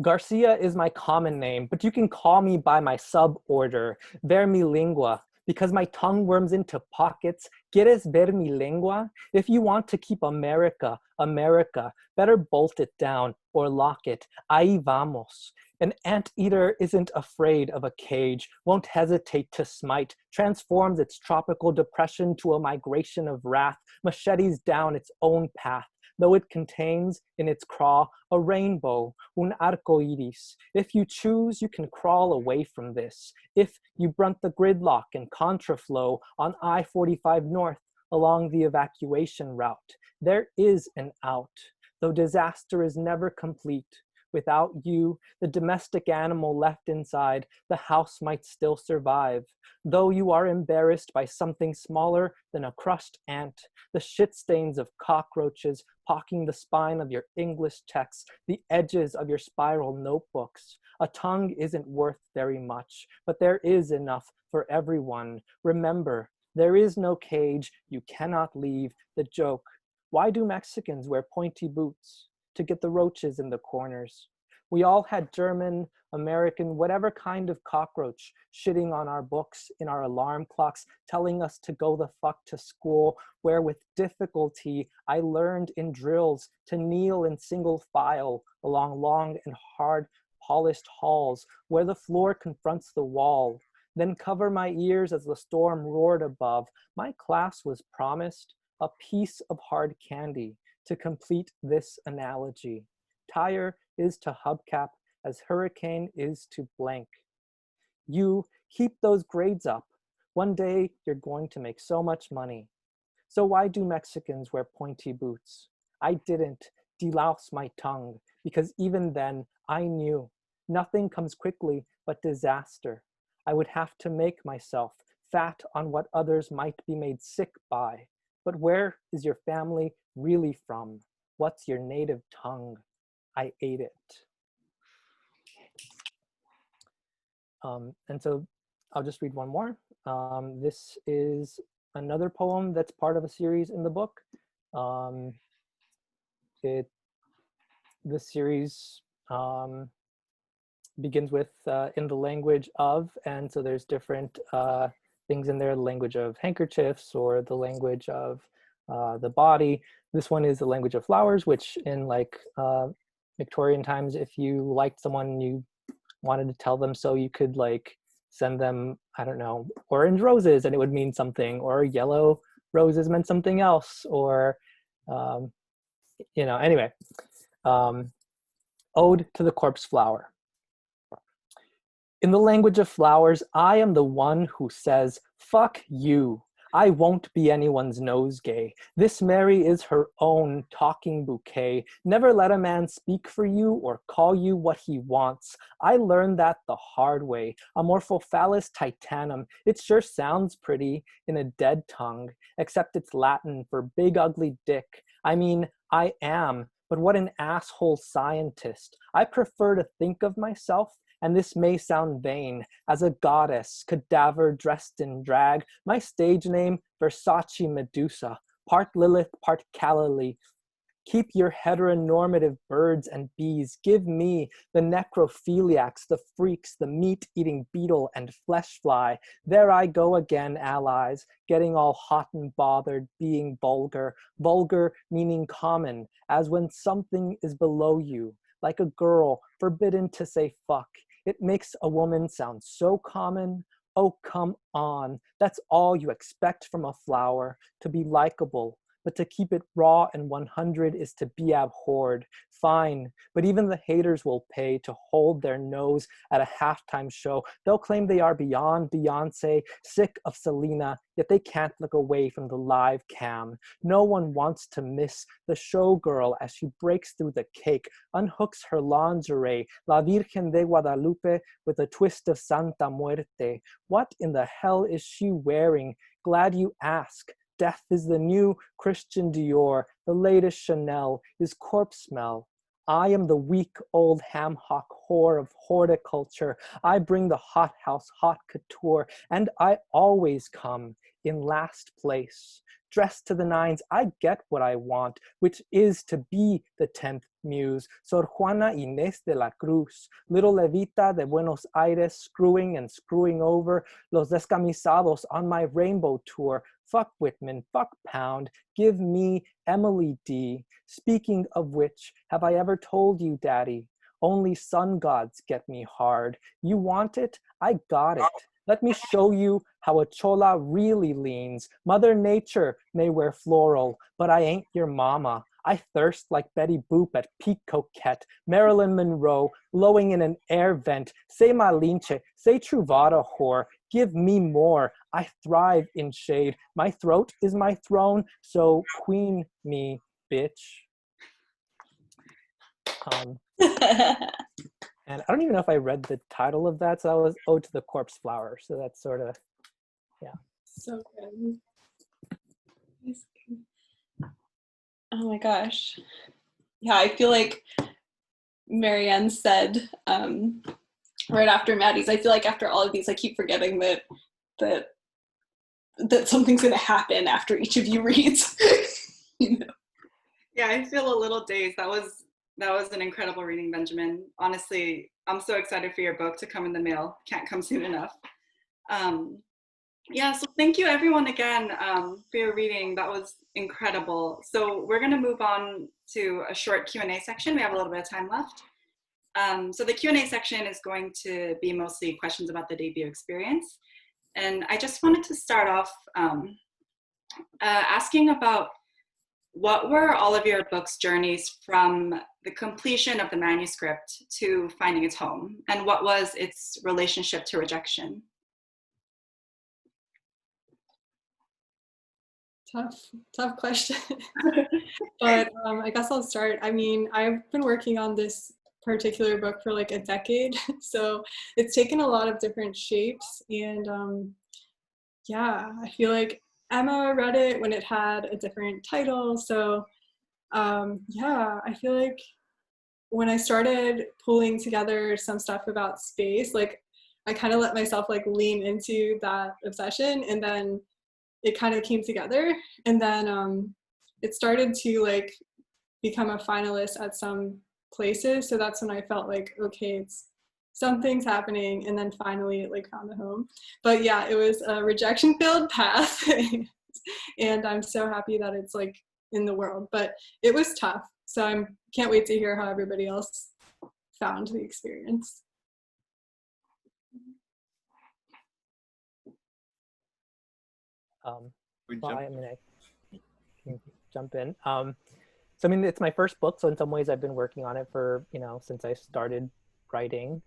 Garcia is my common name, but you can call me by my suborder, ver mi lingua. Because my tongue worms into pockets, ¿quieres ver mi lengua? If you want to keep America, America, better bolt it down or lock it. Ahí vamos. An anteater isn't afraid of a cage, won't hesitate to smite, transforms its tropical depression to a migration of wrath, machetes down its own path. Though it contains in its craw a rainbow, un arco iris. If you choose, you can crawl away from this. If you brunt the gridlock and contraflow on I-45 North along the evacuation route, there is an out, though disaster is never complete. Without you, the domestic animal left inside the house might still survive. Though you are embarrassed by something smaller than a crushed ant, the shit stains of cockroaches pocking the spine of your English texts, the edges of your spiral notebooks. A tongue isn't worth very much, but there is enough for everyone. Remember, there is no cage, you cannot leave the joke. Why do Mexicans wear pointy boots? To get the roaches in the corners. We all had German, American, whatever kind of cockroach shitting on our books, in our alarm clocks, telling us to go the fuck to school, where with difficulty I learned in drills to kneel in single file along long and hard polished halls, where the floor confronts the wall. Then cover my ears as the storm roared above. My class was promised a piece of hard candy to complete this analogy. tire is to hubcap as hurricane is to blank. You keep those grades up. One day you're going to make so much money. So why do Mexicans wear pointy boots? I didn't delouse my tongue because even then I knew nothing comes quickly but disaster. I would have to make myself fat on what others might be made sick by. But where is your family really from? What's your native tongue? I ate it. And so I'll just read one more. This is another poem that's part of a series in the book. The series begins with in the language of, and so there's different things in there, the language of handkerchiefs or the language of the body. This one is the language of flowers, which in like Victorian times, if you liked someone and you wanted to tell them so, you could like send them, I don't know, orange roses and it would mean something, or yellow roses meant something else, or you know, anyway. Ode to the Corpse Flower. In the language of flowers, I am the one who says, fuck you. I won't be anyone's nosegay. This Mary is her own talking bouquet. Never let a man speak for you or call you what he wants. I learned that the hard way. Amorphophallus titanum. It sure sounds pretty in a dead tongue, except it's Latin for big ugly dick. I mean, I am, but what an asshole scientist. I prefer to think of myself, and this may sound vain, as a goddess, cadaver dressed in drag. My stage name, Versace Medusa, part Lilith, part Galilee. Keep your heteronormative birds and bees. Give me the necrophiliacs, the freaks, the meat-eating beetle and flesh fly. There I go again, allies, getting all hot and bothered, being vulgar. Vulgar meaning common, as when something is below you, like a girl forbidden to say fuck. It makes a woman sound so common. Oh, come on. That's all you expect from a flower, to be likable. But to keep it raw and 100 is to be abhorred. Fine, but even the haters will pay to hold their nose at a halftime show. They'll claim they are beyond Beyonce, sick of Selena, yet they can't look away from the live cam. No one wants to miss the showgirl as she breaks through the cake, unhooks her lingerie, La Virgen de Guadalupe with a twist of Santa Muerte. What in the hell is she wearing? Glad you ask. Death is the new Christian Dior, the latest Chanel is corpse smell. I am the weak old ham hock whore of horticulture. I bring the hothouse haute couture, and I always come in last place. Dressed to the nines, I get what I want, which is to be the 10th muse. Sor Juana Inés de la Cruz, little Levita de Buenos Aires, screwing and screwing over los descamisados on my rainbow tour. Fuck Whitman, fuck Pound, give me Emily D. Speaking of which, have I ever told you, Daddy? Only sun gods get me hard. You want it? I got it. Let me show you how a chola really leans. Mother Nature may wear floral, but I ain't your mama. I thirst like Betty Boop at Peak Coquette, Marilyn Monroe, blowing in an air vent. Say Malinche, say Truvada whore, give me more. I thrive in shade. My throat is my throne, so queen me, bitch. And I don't even know if I read the title of that, so that was Ode to the Corpse Flower. So that's sort of, yeah. So good. Oh my gosh. Yeah, I feel like Marianne said right after Maddie's, I feel like after all of these, I keep forgetting that something's gonna happen after each of you reads. You know? Yeah, I feel a little dazed. That was an incredible reading, Benjamin. Honestly, I'm so excited for your book to come in the mail. Can't come soon enough. Yeah, so thank you everyone again for your reading. That was incredible. So we're gonna move on to a short Q&A section. We have a little bit of time left. So the Q&A section is going to be mostly questions about the debut experience. And I just wanted to start off asking about what were all of your book's journeys from the completion of the manuscript to finding its home? And what was its relationship to rejection? Tough question. But I guess I'll start. I mean, I've been working on this particular book for like a decade, so it's taken a lot of different shapes. And yeah, I feel like Emma read it when it had a different title. So yeah, I feel like when I started pulling together some stuff about space, like I kind of let myself like lean into that obsession, and then it kind of came together. And then it started to like become a finalist at some places. So that's when I felt like, okay, it's something's happening. And then finally it like found a home. But yeah, it was a rejection filled path. And I'm so happy that it's like in the world, but it was tough. So I can't wait to hear how everybody else found the experience. Well, I mean, I can jump in. So, I mean, it's my first book, so in some ways I've been working on it for, since I started writing.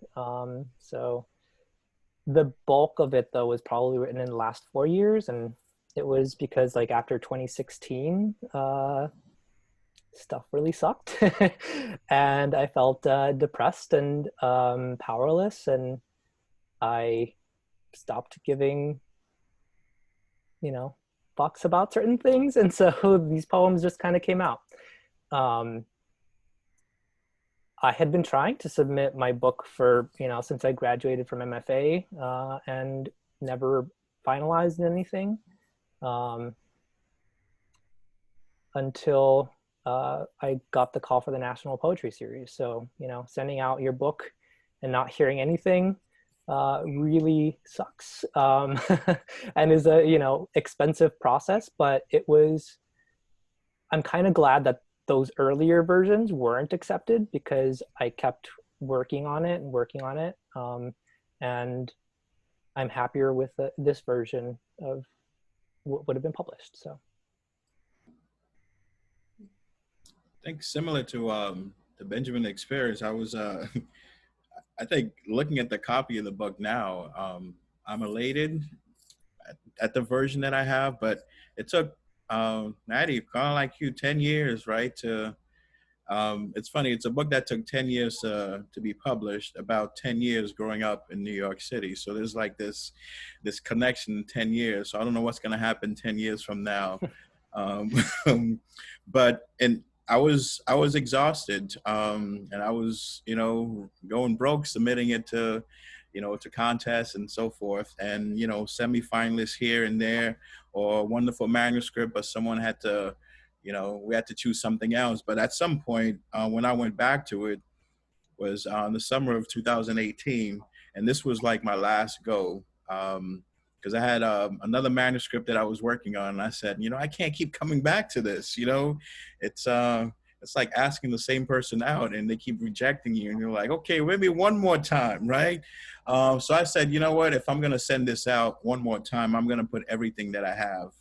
So the bulk of it, though, was probably written in the last 4 years, and it was because, like, after 2016, stuff really sucked, and I felt depressed and powerless, and I stopped giving fucks about certain things, and so these poems just kind of came out. I had been trying to submit my book for since I graduated from MFA, and never finalized anything until I got the call for the National Poetry Series. So sending out your book and not hearing anything really sucks, and is a expensive process, but I'm kind of glad that those earlier versions weren't accepted, because I kept working on it, and I'm happier with this version of what would have been published. So I think similar to the Benjamin experience, I was I think looking at the copy of the book now, I'm elated at the version that I have, but it took Maddie, kind of like you, 10 years, right? It's funny, it's a book that took 10 years to be published, about 10 years growing up in New York City. So there's like this connection in 10 years. So I don't know what's going to happen 10 years from now. But I was exhausted, and I was going broke submitting it to to contests and so forth, and semi-finalists here and there, or wonderful manuscript, but someone had to we had to choose something else. But at some point, when I went back to it, was in the summer of 2018, and this was like my last go. Because I had another manuscript that I was working on, and I said, I can't keep coming back to this. It's like asking the same person out, and they keep rejecting you, and you're like, okay, maybe one more time, right? So I said, you know what? If I'm gonna send this out one more time, I'm gonna put everything that I have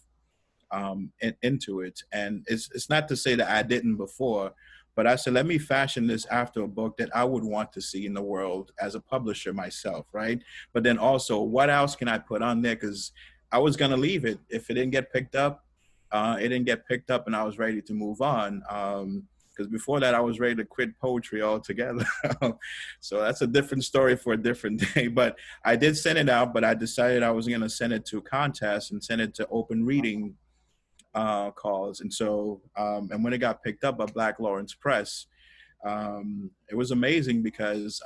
into it. And it's not to say that I didn't before, but I said, let me fashion this after a book that I would want to see in the world as a publisher myself, right? But then also, what else can I put on there? Because I was going to leave it. If it didn't get picked up, it didn't get picked up, and I was ready to move on. Because before that, I was ready to quit poetry altogether. So that's a different story for a different day. But I did send it out, but I decided I was going to send it to a contest and send it to open reading calls. And so, and when it got picked up by Black Lawrence Press, it was amazing, because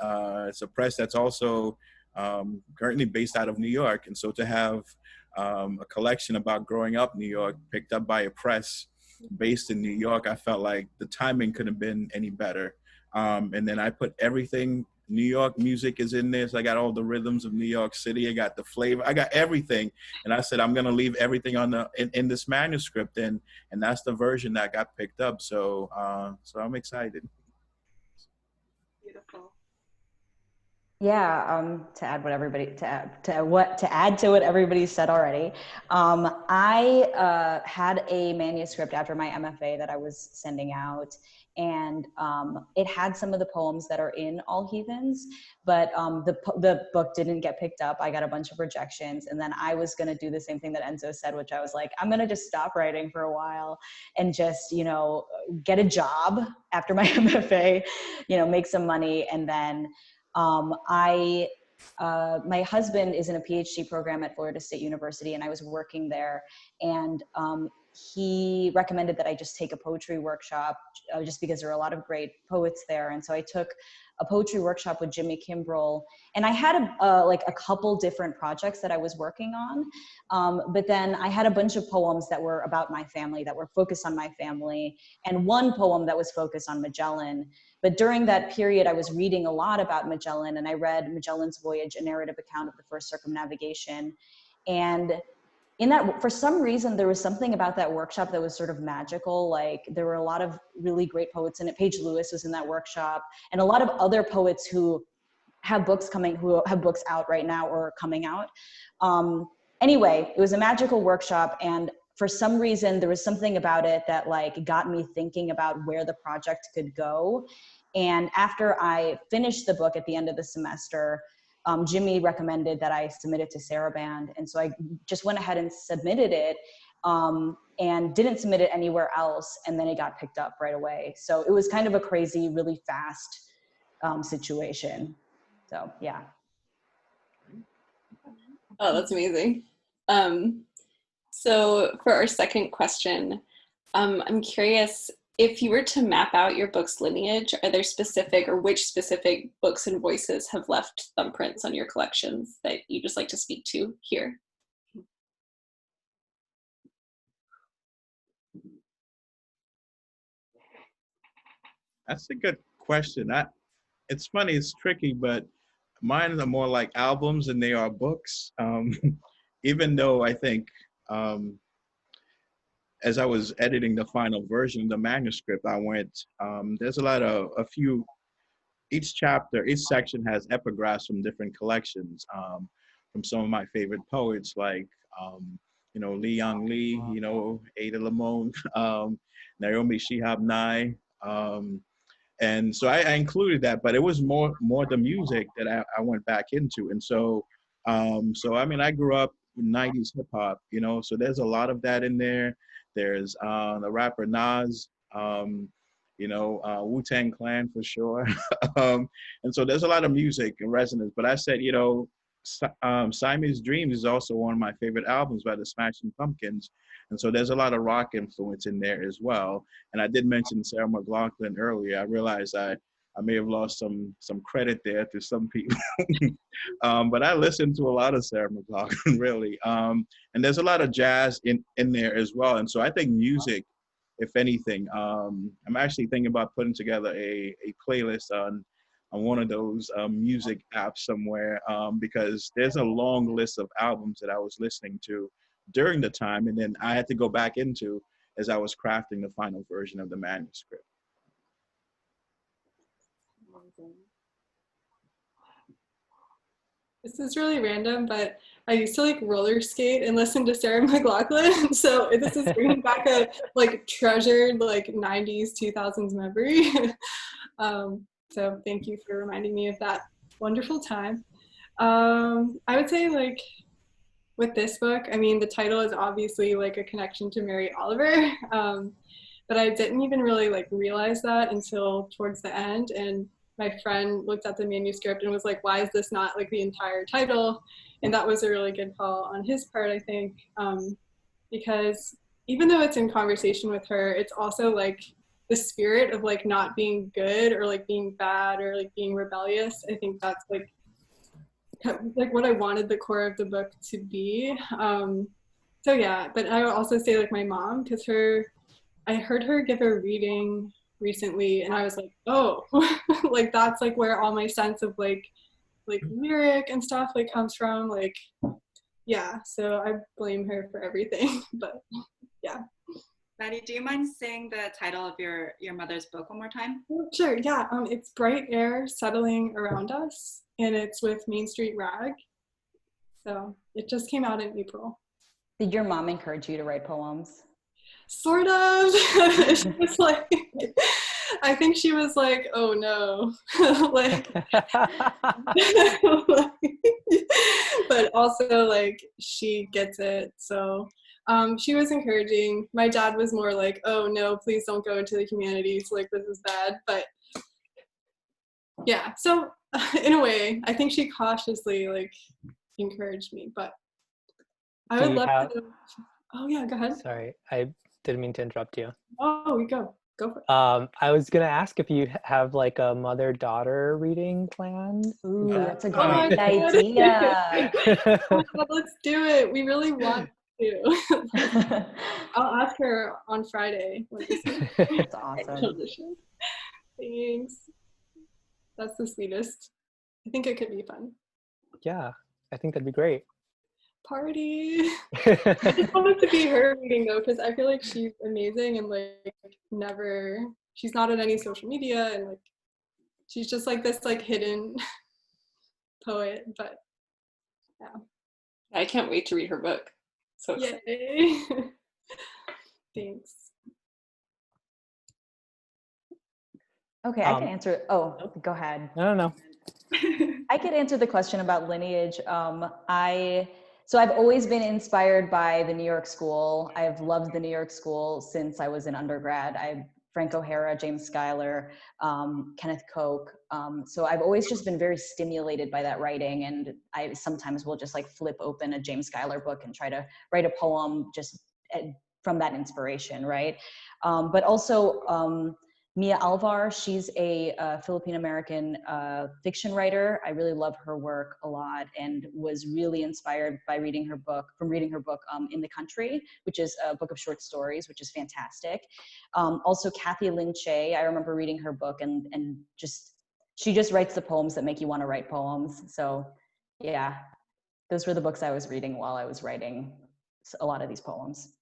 it's a press that's also currently based out of New York. And so to have a collection about growing up in New York picked up by a press based in New York, I felt like the timing couldn't have been any better. And then I put everything. New York music is in there. So I got all the rhythms of New York City. I got the flavor. I got everything. And I said, I'm going to leave everything on in this manuscript. And that's the version that got picked up. So, so I'm excited. Beautiful. To add what everybody to add to what everybody said already. I had a manuscript after my MFA that I was sending out, and it had some of the poems that are in All Heathens, but the book didn't get picked up. I got a bunch of rejections, and then I was gonna do the same thing that Enzo said, which I was like, I'm gonna just stop writing for a while and just, you know, get a job after my MFA, you know, make some money, and then my husband is in a PhD program at Florida State University, and I was working there, and he recommended that I just take a poetry workshop just because there are a lot of great poets there. And so I took a poetry workshop with Jimmy Kimbrell, and I had like a couple different projects that I was working on. But then I had a bunch of poems that were about my family, that were focused on my family, and one poem that was focused on Magellan. But during that period, I was reading a lot about Magellan, and I read Magellan's Voyage, a narrative account of the first circumnavigation. And in that, for some reason, there was something about that workshop that was sort of magical. Like, there were a lot of really great poets in it. Paige Lewis was in that workshop, and a lot of other poets who have books out right now or coming out. Anyway, it was a magical workshop, and for some reason, there was something about it that like got me thinking about where the project could go. And after I finished the book at the end of the semester, Jimmy recommended that I submit it to Saraband. And so I just went ahead and submitted it, and didn't submit it anywhere else. And then it got picked up right away. So it was kind of a crazy, really fast situation. So, yeah. Oh, that's amazing. So for our second question, I'm curious, if you were to map out your book's lineage, are there specific, or which specific books and voices have left thumbprints on your collections that you just like to speak to here? That's a good question. It's funny, it's tricky, but mine are more like albums than they are books. Even though I think as I was editing the final version of the manuscript, I went, there's each chapter, each section has epigraphs from different collections, from some of my favorite poets like, Lee Young Lee, Ada Limon, Naomi Shihab Nye. And so I included that, but it was more the music that I went back into. And so, I mean, I grew up in 90s hip hop, so there's a lot of that in there. There's the rapper Nas, Wu-Tang Clan for sure. And so there's a lot of music and resonance, but I said, Siamese Dreams is also one of my favorite albums by the Smashing Pumpkins. And so there's a lot of rock influence in there as well. And I did mention Sarah McLachlan earlier. I realized I may have lost some credit there to some people. But I listened to a lot of Sarah McLachlan, really. And there's a lot of jazz in there as well. And so I think music, if anything, I'm actually thinking about putting together a playlist on one of those music apps somewhere, because there's a long list of albums that I was listening to during the time, and then I had to go back into as I was crafting the final version of the manuscript. This is really random, but I used to like roller skate and listen to Sarah McLachlan. So this is bringing back a like treasured like 90s, 2000s memory. So thank you for reminding me of that wonderful time. I would say like with this book, I mean, the title is obviously like a connection to Mary Oliver, but I didn't even really like realize that until towards the end. And my friend looked at the manuscript and was like, why is this not like the entire title? And that was a really good call on his part, I think, because even though it's in conversation with her, it's also like the spirit of like not being good or like being bad or like being rebellious. I think that's like what I wanted the core of the book to be. So yeah, but I would also say like my mom, because I heard her give a reading recently and I was like, oh, like that's like where all my sense of like lyric and stuff like comes from, like, yeah, so I blame her for everything. But yeah. Maddie, do you mind saying the title of your mother's book one more time? Oh, sure, yeah. It's Bright Air Settling Around Us, and it's with Main Street Rag. So it just came out in April. Did your mom encourage you to write poems? Sort of. She was like, I think she was like, oh no. Like, but also like she gets it. So she was encouraging. My dad was more like, oh no, please don't go into the humanities. Like, this is bad. But yeah, so in a way, I think she cautiously like encouraged me. But I would love to. Oh yeah, go ahead. Sorry, I didn't mean to interrupt you. Oh, we go for it. I was gonna ask if you have like a mother-daughter reading planned. Ooh, that's a Oh great idea. Oh, let's do it. We really want to. I'll ask her on Friday. That's awesome. Thanks. That's the sweetest. I think it could be fun. Yeah, I think that'd be great. Party. I just want it to be her reading though, because I feel like she's amazing and like she's not on any social media and like she's just like this like hidden poet. But yeah, I can't wait to read her book. So yay. Thanks. Okay, I can answer. Oh, go ahead. No. I could answer the question about lineage. So I've always been inspired by the New York School. I've loved the New York School since I was in undergrad. Frank O'Hara, James Schuyler, Kenneth Koch. So I've always just been very stimulated by that writing, and I sometimes will just like flip open a James Schuyler book and try to write a poem just from that inspiration, right? But also Mia Alvar, she's a Filipino-American fiction writer. I really love her work a lot and was really inspired by reading her book, In the Country, which is a book of short stories, which is fantastic. Also Kathy Lynn Che, I remember reading her book and she just writes the poems that make you want to write poems. So yeah, those were the books I was reading while I was writing a lot of these poems.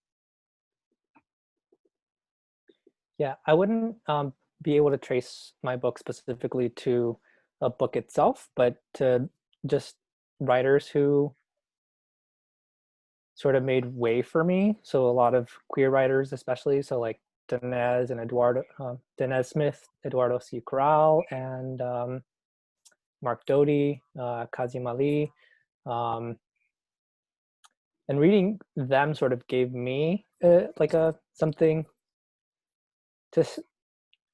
Yeah, I wouldn't be able to trace my book specifically to a book itself, but to just writers who sort of made way for me. So a lot of queer writers, especially, so like Denez Smith, Eduardo C. Corral, and Mark Doty, Kazim Ali. And reading them sort of gave me something to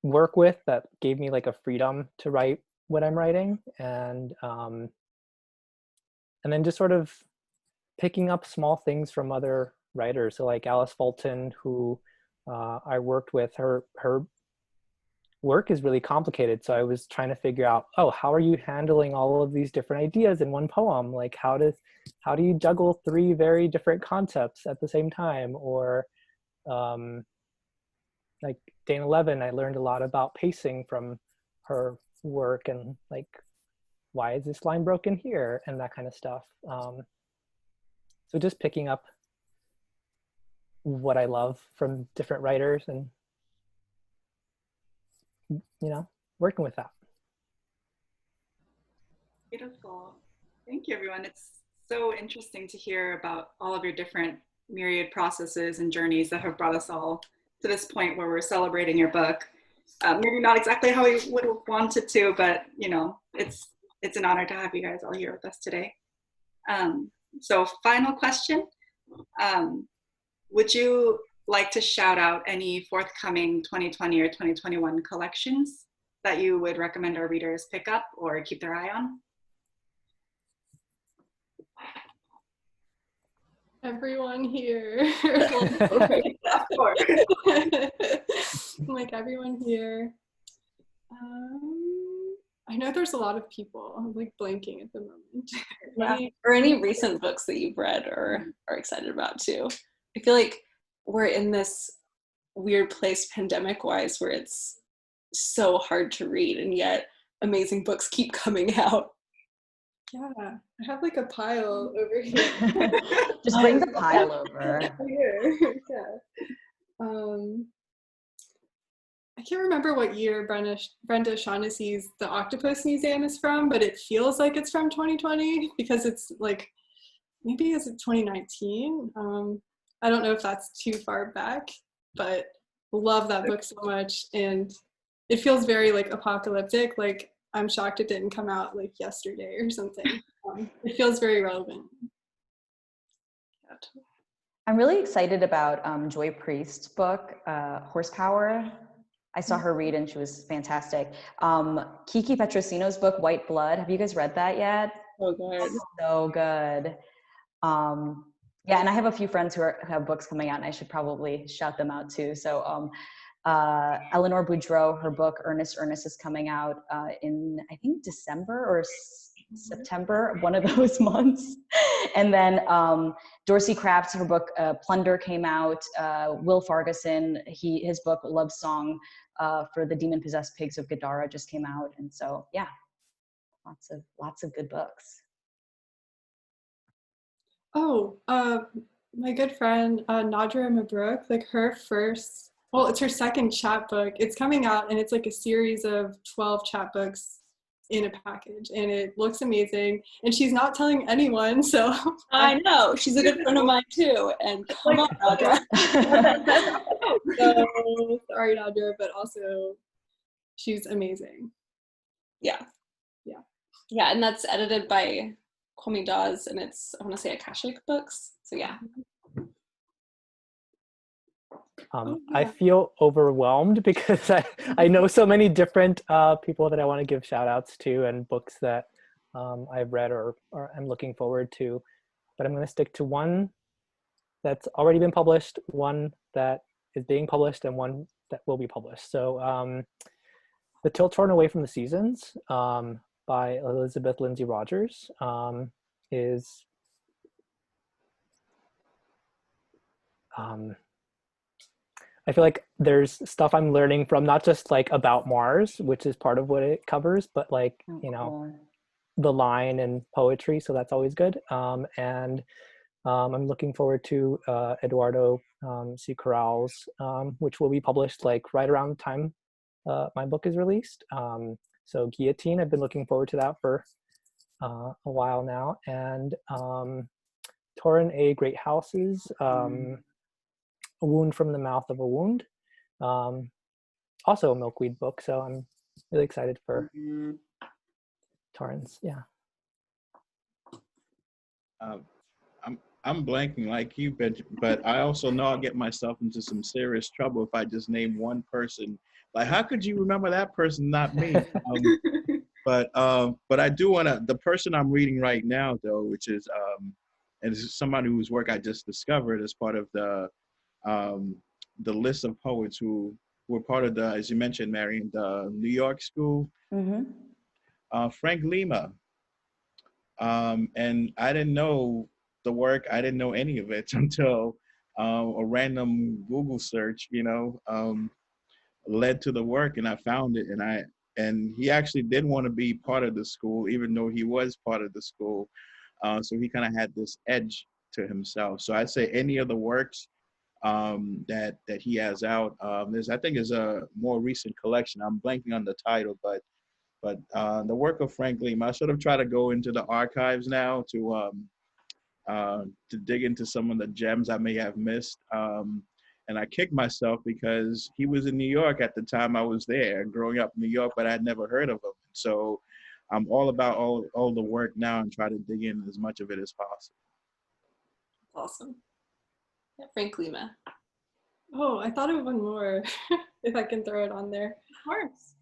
work with that gave me like a freedom to write what I'm writing, and then just sort of picking up small things from other writers. So like Alice Fulton, who I worked with, her work is really complicated. So I was trying to figure out, how are you handling all of these different ideas in one poem? Like how do you juggle 3 very different concepts at the same time? Or like Dana Levin, I learned a lot about pacing from her work and like, why is this line broken here? And that kind of stuff. So just picking up what I love from different writers and, working with that. Beautiful. Thank you, everyone. It's so interesting to hear about all of your different myriad processes and journeys that have brought us all to this point where we're celebrating your book. Maybe not exactly how we would have wanted to, but it's an honor to have you guys all here with us today. So final question, would you like to shout out any forthcoming 2020 or 2021 collections that you would recommend our readers pick up or keep their eye on? Everyone here. Of course. Like everyone here. I know there's a lot of people. I'm like blanking at the moment. Or any recent books that you've read or are excited about too. I feel like we're in this weird place pandemic-wise where it's so hard to read, and yet amazing books keep coming out. Yeah, I have like a pile over here. Just bring the pile over. Here. Yeah. I can't remember what year Brenda Shaughnessy's The Octopus Museum is from, but it feels like it's from 2020 because it's like, maybe is it 2019? I don't know if that's too far back, but love that book so much. And it feels very like apocalyptic. Like I'm shocked it didn't come out like yesterday or something. It feels very relevant. I'm really excited about Joy Priest's book, Horsepower. I saw her read and she was fantastic. Kiki Petrosino's book, White Blood. Have you guys read that yet? So good. So good. Yeah, and I have a few friends who have books coming out, and I should probably shout them out too. So Eleanor Boudreau, her book, Ernest is coming out in, I think, December or September, one of those months. And then Dorsey Kraft's, her book, Plunder came out. Will Farguson, his book, Love Song for the Demon-Possessed Pigs of Gadara just came out. And so, yeah, lots of good books. Oh, my good friend, Nadra Mabrook, like it's her second chapbook. It's coming out and it's like a series of 12 chapbooks in a package and it looks amazing. And she's not telling anyone, so. I know, she's a good friend of mine too. And come on, Nadra. So, sorry, Nadra, but also she's amazing. Yeah. And that's edited by Kwame Dawes, and it's, I want to say, Akashic Books. So yeah. I feel overwhelmed because I know so many different people that I want to give shout outs to and books that I've read or I'm looking forward to, but I'm going to stick to one that's already been published, one that is being published, and one that will be published. So The Tilt Torn Away from the Seasons by Elizabeth Lindsay Rogers is I feel like there's stuff I'm learning from, not just like about Mars, which is part of what it covers, but like, the line and poetry. So that's always good. And I'm looking forward to Eduardo C. Corral's, which will be published like right around the time my book is released. So Guillotine, I've been looking forward to that for a while now. And Torrin A. Great Houses, A Wound from the Mouth of a Wound. Also a Milkweed book, so I'm really excited for Torrens. Yeah. I'm blanking like you, but I also know I'll get myself into some serious trouble if I just name one person. Like, how could you remember that person, not me? But I do want to. The person I'm reading right now, though, which is and this is somebody whose work I just discovered as part of the list of poets who were part of the, as you mentioned, Marianne, the New York School. Frank Lima. And I didn't know the work. I didn't know any of it until a random Google search, led to the work, and I found it. And he actually did want to be part of the school, even though he was part of the school. So he kind of had this edge to himself. So I'd say any of the works that he has out, I think is a more recent collection. I'm blanking on the title, but the work of Frank Lima, I sort of try to go into the archives now to dig into some of the gems I may have missed. And I kicked myself because he was in New York at the time I was there, growing up in New York, but I'd never heard of him. So I'm all about all the work now and try to dig in as much of it as possible. Awesome. Yeah, Frank Lima. Oh, I thought of one more, if I can throw it on there. Of course.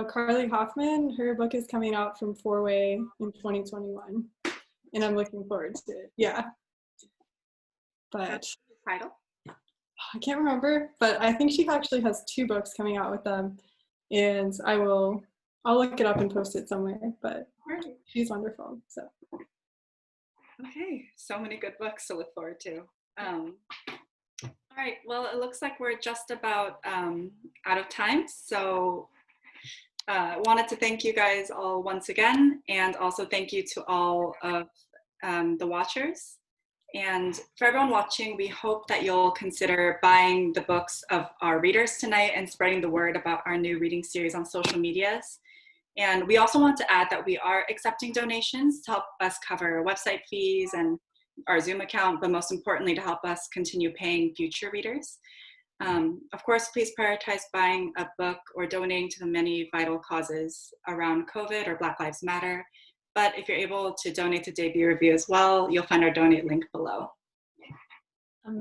Carly Hoffman, her book is coming out from Four Way in 2021, and I'm looking forward to it. Yeah. But title? I can't remember, but I think she actually has 2 books coming out with them, and I'll look it up and post it somewhere, but she's wonderful. So. Okay, so many good books to look forward to. All right, well, it looks like we're just about out of time, so wanted to thank you guys all once again, and also thank you to all of the watchers. And for everyone watching, we hope that you'll consider buying the books of our readers tonight and spreading the word about our new reading series on social medias. And we also want to add that we are accepting donations to help us cover website fees and our Zoom account, but most importantly, to help us continue paying future readers. Of course, please prioritize buying a book or donating to the many vital causes around COVID or Black Lives Matter. But if you're able to donate to Debut Revue as well, you'll find our donate link below.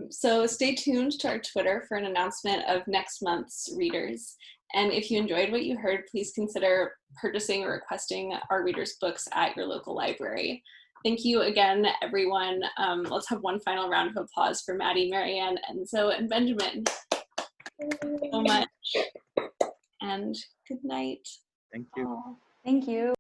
So stay tuned to our Twitter for an announcement of next month's readers. And if you enjoyed what you heard, please consider purchasing or requesting our readers' books at your local library. Thank you again, everyone. Let's have one final round of applause for Maddie, Marianne, Enzo, and Benjamin. Thank you so much. And good night. Thank you. Thank you.